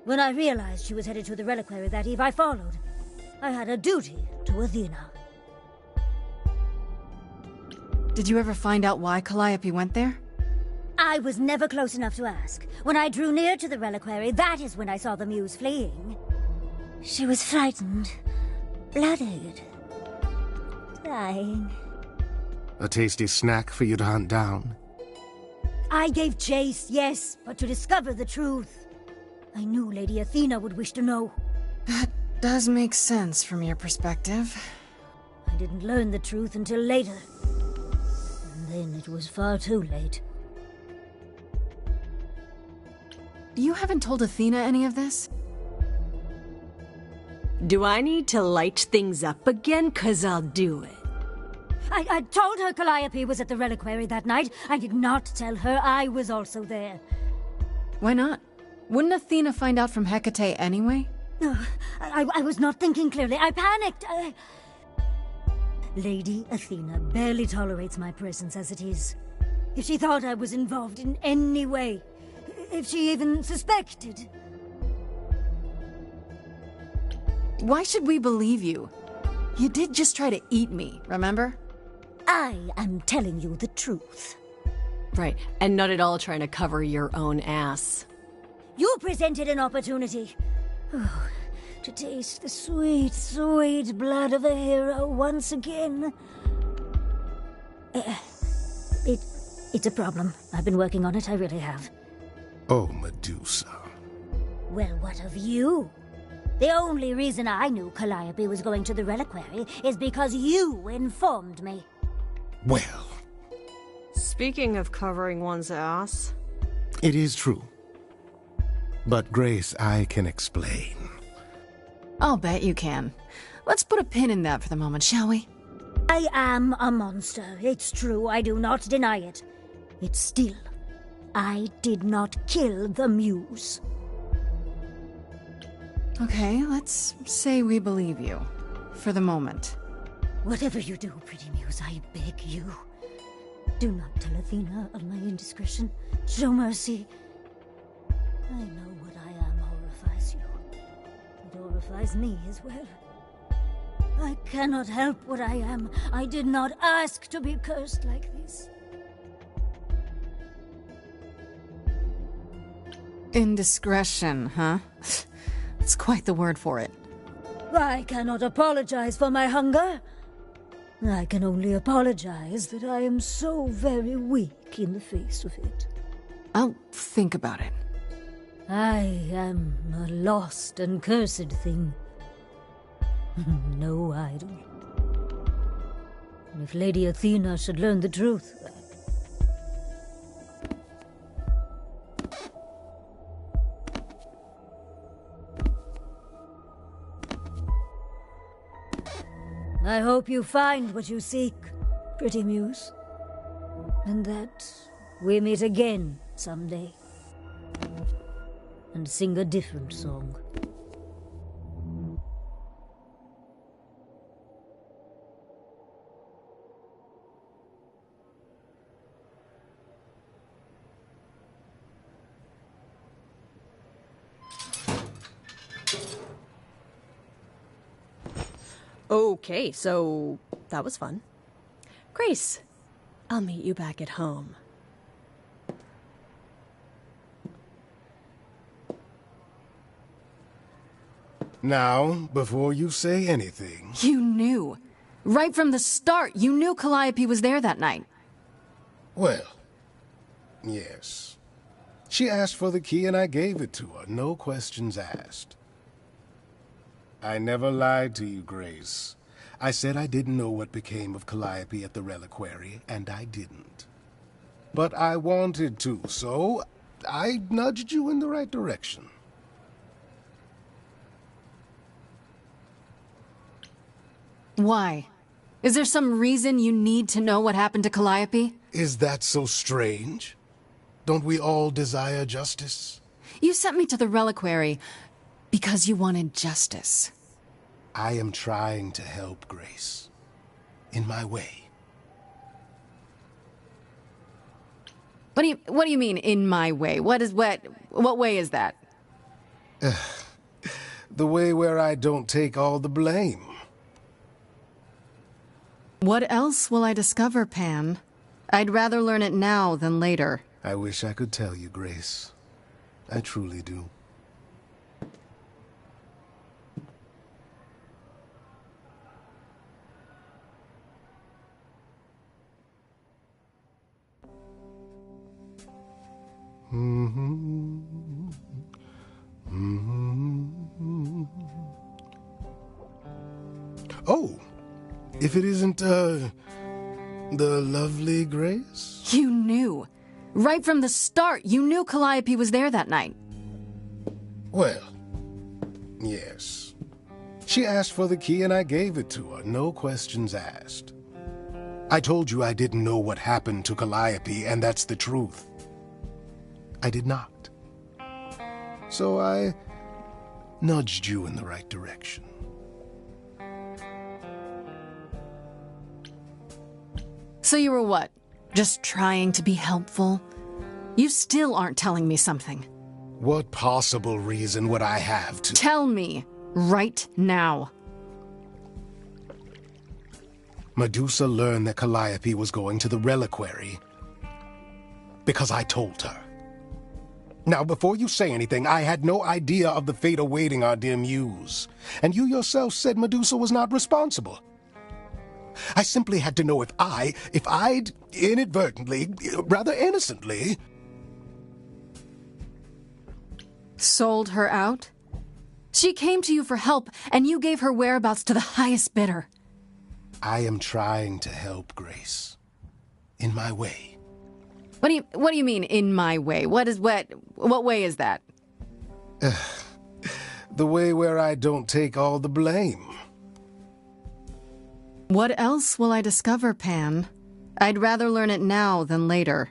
When I realized she was headed to the reliquary that eve, I followed. I had a duty to Athena. Did you ever find out why Calliope went there? I was never close enough to ask. When I drew near to the reliquary, that is when I saw the Muse fleeing. She was frightened, blooded, dying. A tasty snack for you to hunt down. I gave chase, yes, but to discover the truth. I knew Lady Athena would wish to know. That does make sense from your perspective. I didn't learn the truth until later. And then it was far too late. You haven't told Athena any of this? Do I need to light things up again? 'Cause I'll do it. I told her Calliope was at the reliquary that night. I did not tell her I was also there. Why not? Wouldn't Athena find out from Hecate anyway? I was not thinking clearly. I panicked. Lady Athena barely tolerates my presence as it is. If she thought I was involved in any way, if she even suspected... Why should we believe you? You did just try to eat me, remember? I am telling you the truth. Right, and not at all trying to cover your own ass. You presented an opportunity. Oh, to taste the sweet, sweet blood of a hero once again. It's a problem. I've been working on it, I really have. Oh, Medusa. Well, what of you? The only reason I knew Calliope was going to the reliquary is because you informed me. Well, speaking of covering one's ass... It is true. But, Grace, I can explain. I'll bet you can. Let's put a pin in that for the moment, shall we? I am a monster. It's true, I do not deny it. It's still, I did not kill the Muse. Okay, let's say we believe you. For the moment. Whatever you do, pretty Muse, I beg you. Do not tell Athena of my indiscretion. Show mercy. I know what I am horrifies you. It horrifies me as well. I cannot help what I am. I did not ask to be cursed like this. Indiscretion, huh? That's quite the word for it. I cannot apologize for my hunger. I can only apologize that I am so very weak in the face of it. I'll think about it. I am a lost and cursed thing. No idol. If Lady Athena should learn the truth... I hope you find what you seek, pretty Muse. And that we meet again someday. And sing a different song. Okay, so that was fun. Grace, I'll meet you back at home. Now, before you say anything... You knew. Right from the start, you knew Calliope was there that night. Well, yes. She asked for the key and I gave it to her, no questions asked. I never lied to you, Grace. I said I didn't know what became of Calliope at the reliquary, and I didn't. But I wanted to, so I nudged you in the right direction. Why? Is there some reason you need to know what happened to Calliope? Is that so strange? Don't we all desire justice? You sent me to the reliquary because you wanted justice. I am trying to help, Grace. In my way. What do you mean, in my way? What way is that? The way where I don't take all the blame. What else will I discover, Pan? I'd rather learn it now than later. I wish I could tell you, Grace. I truly do. Oh, if it isn't, the lovely Grace? You knew. Right from the start, you knew Calliope was there that night. Well, yes. She asked for the key and I gave it to her, no questions asked. I told you I didn't know what happened to Calliope, and that's the truth. I did not. So I nudged you in the right direction. So you were what? Just trying to be helpful? You still aren't telling me something. What possible reason would I have to— Tell me, right now. Medusa learned that Calliope was going to the reliquary because I told her. Now, before you say anything, I had no idea of the fate awaiting our dear muse. And you yourself said Medusa was not responsible. I simply had to know if I'd inadvertently, rather innocently— Sold her out? She came to you for help, and you gave her whereabouts to the highest bidder. I am trying to help, Grace. In my way. What do you mean, in my way? What way is that? The way where I don't take all the blame. What else will I discover, Pan? I'd rather learn it now than later.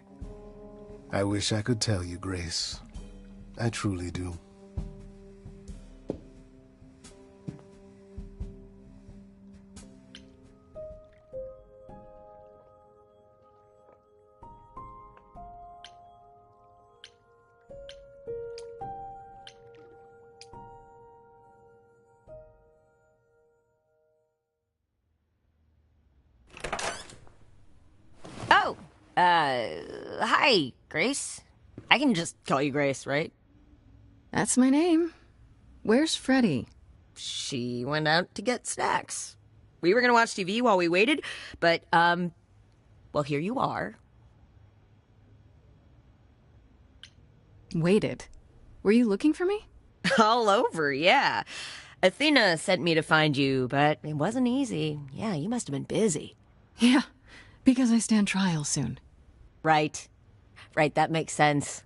I wish I could tell you, Grace. I truly do. Oh, hi, Grace. I can just call you Grace, right? That's my name. Where's Freddy? She went out to get snacks. We were gonna watch TV while we waited, but, well, here you are. Waited? Were you looking for me? All over, yeah. Athena sent me to find you, but it wasn't easy. Yeah, you must have been busy. Yeah, because I stand trial soon. Right. Right, that makes sense.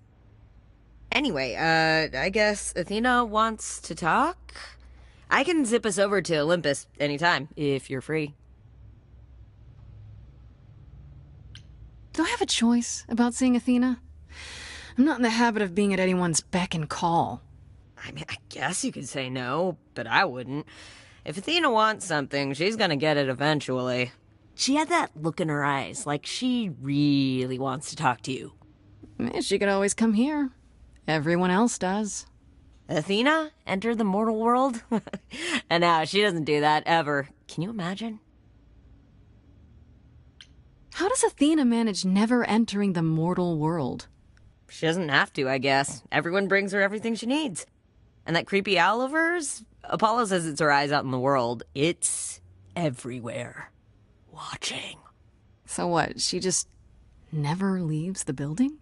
Anyway, I guess Athena wants to talk? I can zip us over to Olympus anytime, if you're free. Do I have a choice about seeing Athena? I'm not in the habit of being at anyone's beck and call. I mean, I guess you could say no, but I wouldn't. If Athena wants something, she's gonna get it eventually. She had that look in her eyes, like she really wants to talk to you. She could always come here. Everyone else does. Athena enter the mortal world? And now she doesn't do that ever. Can you imagine? How does Athena manage never entering the mortal world? She doesn't have to, I guess. Everyone brings her everything she needs. And that creepy owl of hers? Apollo says it's her eyes out in the world. It's everywhere. Watching. So what, she just never leaves the building?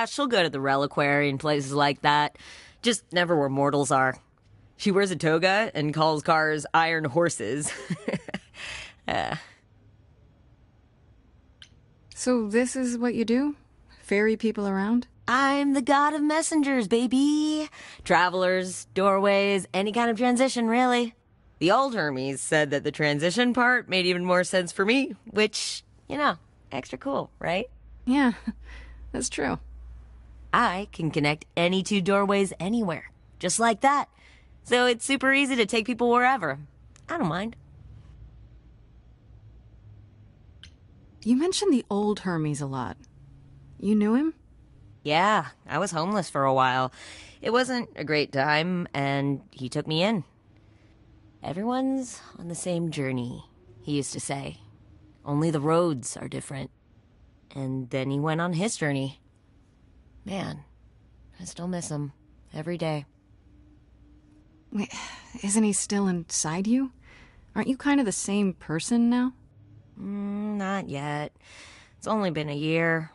She'll go to the reliquary and places like that. Just never where mortals are. She wears a toga and calls cars iron horses. So this is what you do? Ferry people around? I'm the god of messengers, baby. Travelers, doorways, any kind of transition, really. The old Hermes said that the transition part made even more sense for me, which, you know, extra cool, right? Yeah, that's true. I can connect any two doorways anywhere, just like that. So it's super easy to take people wherever. I don't mind. You mentioned the old Hermes a lot. You knew him? Yeah, I was homeless for a while. It wasn't a great time, and he took me in. Everyone's on the same journey, he used to say. Only the roads are different. And then he went on his journey. Man, I still miss him every day. Wait, isn't he still inside you? Aren't you kind of the same person now? Not yet. It's only been a year.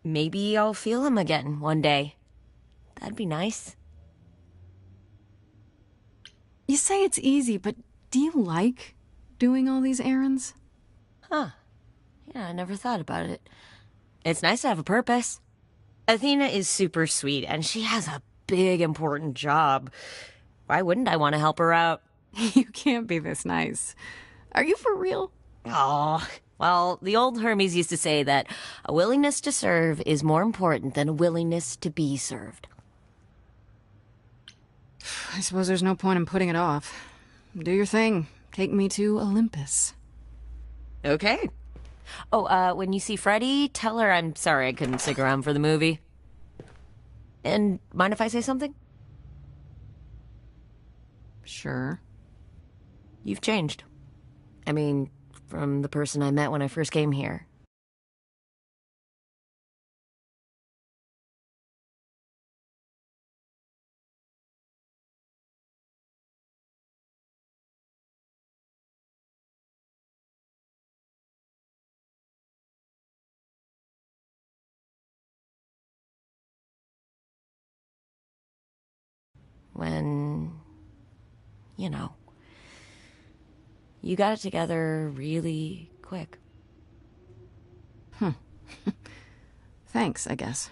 Maybe I'll feel him again one day. That'd be nice. You say it's easy, but do you like doing all these errands? Huh. Yeah, I never thought about it. It's nice to have a purpose. Athena is super sweet, and she has a big, important job. Why wouldn't I want to help her out? You can't be this nice. Are you for real? Oh, well, the old Hermes used to say that a willingness to serve is more important than a willingness to be served. I suppose there's no point in putting it off. Do your thing. Take me to Olympus. Okay. Oh, when you see Freddie, tell her I'm sorry I couldn't stick around for the movie. And mind if I say something? Sure. You've changed. I mean, from the person I met when I first came here. When, you know, you got it together really quick. Thanks, I guess.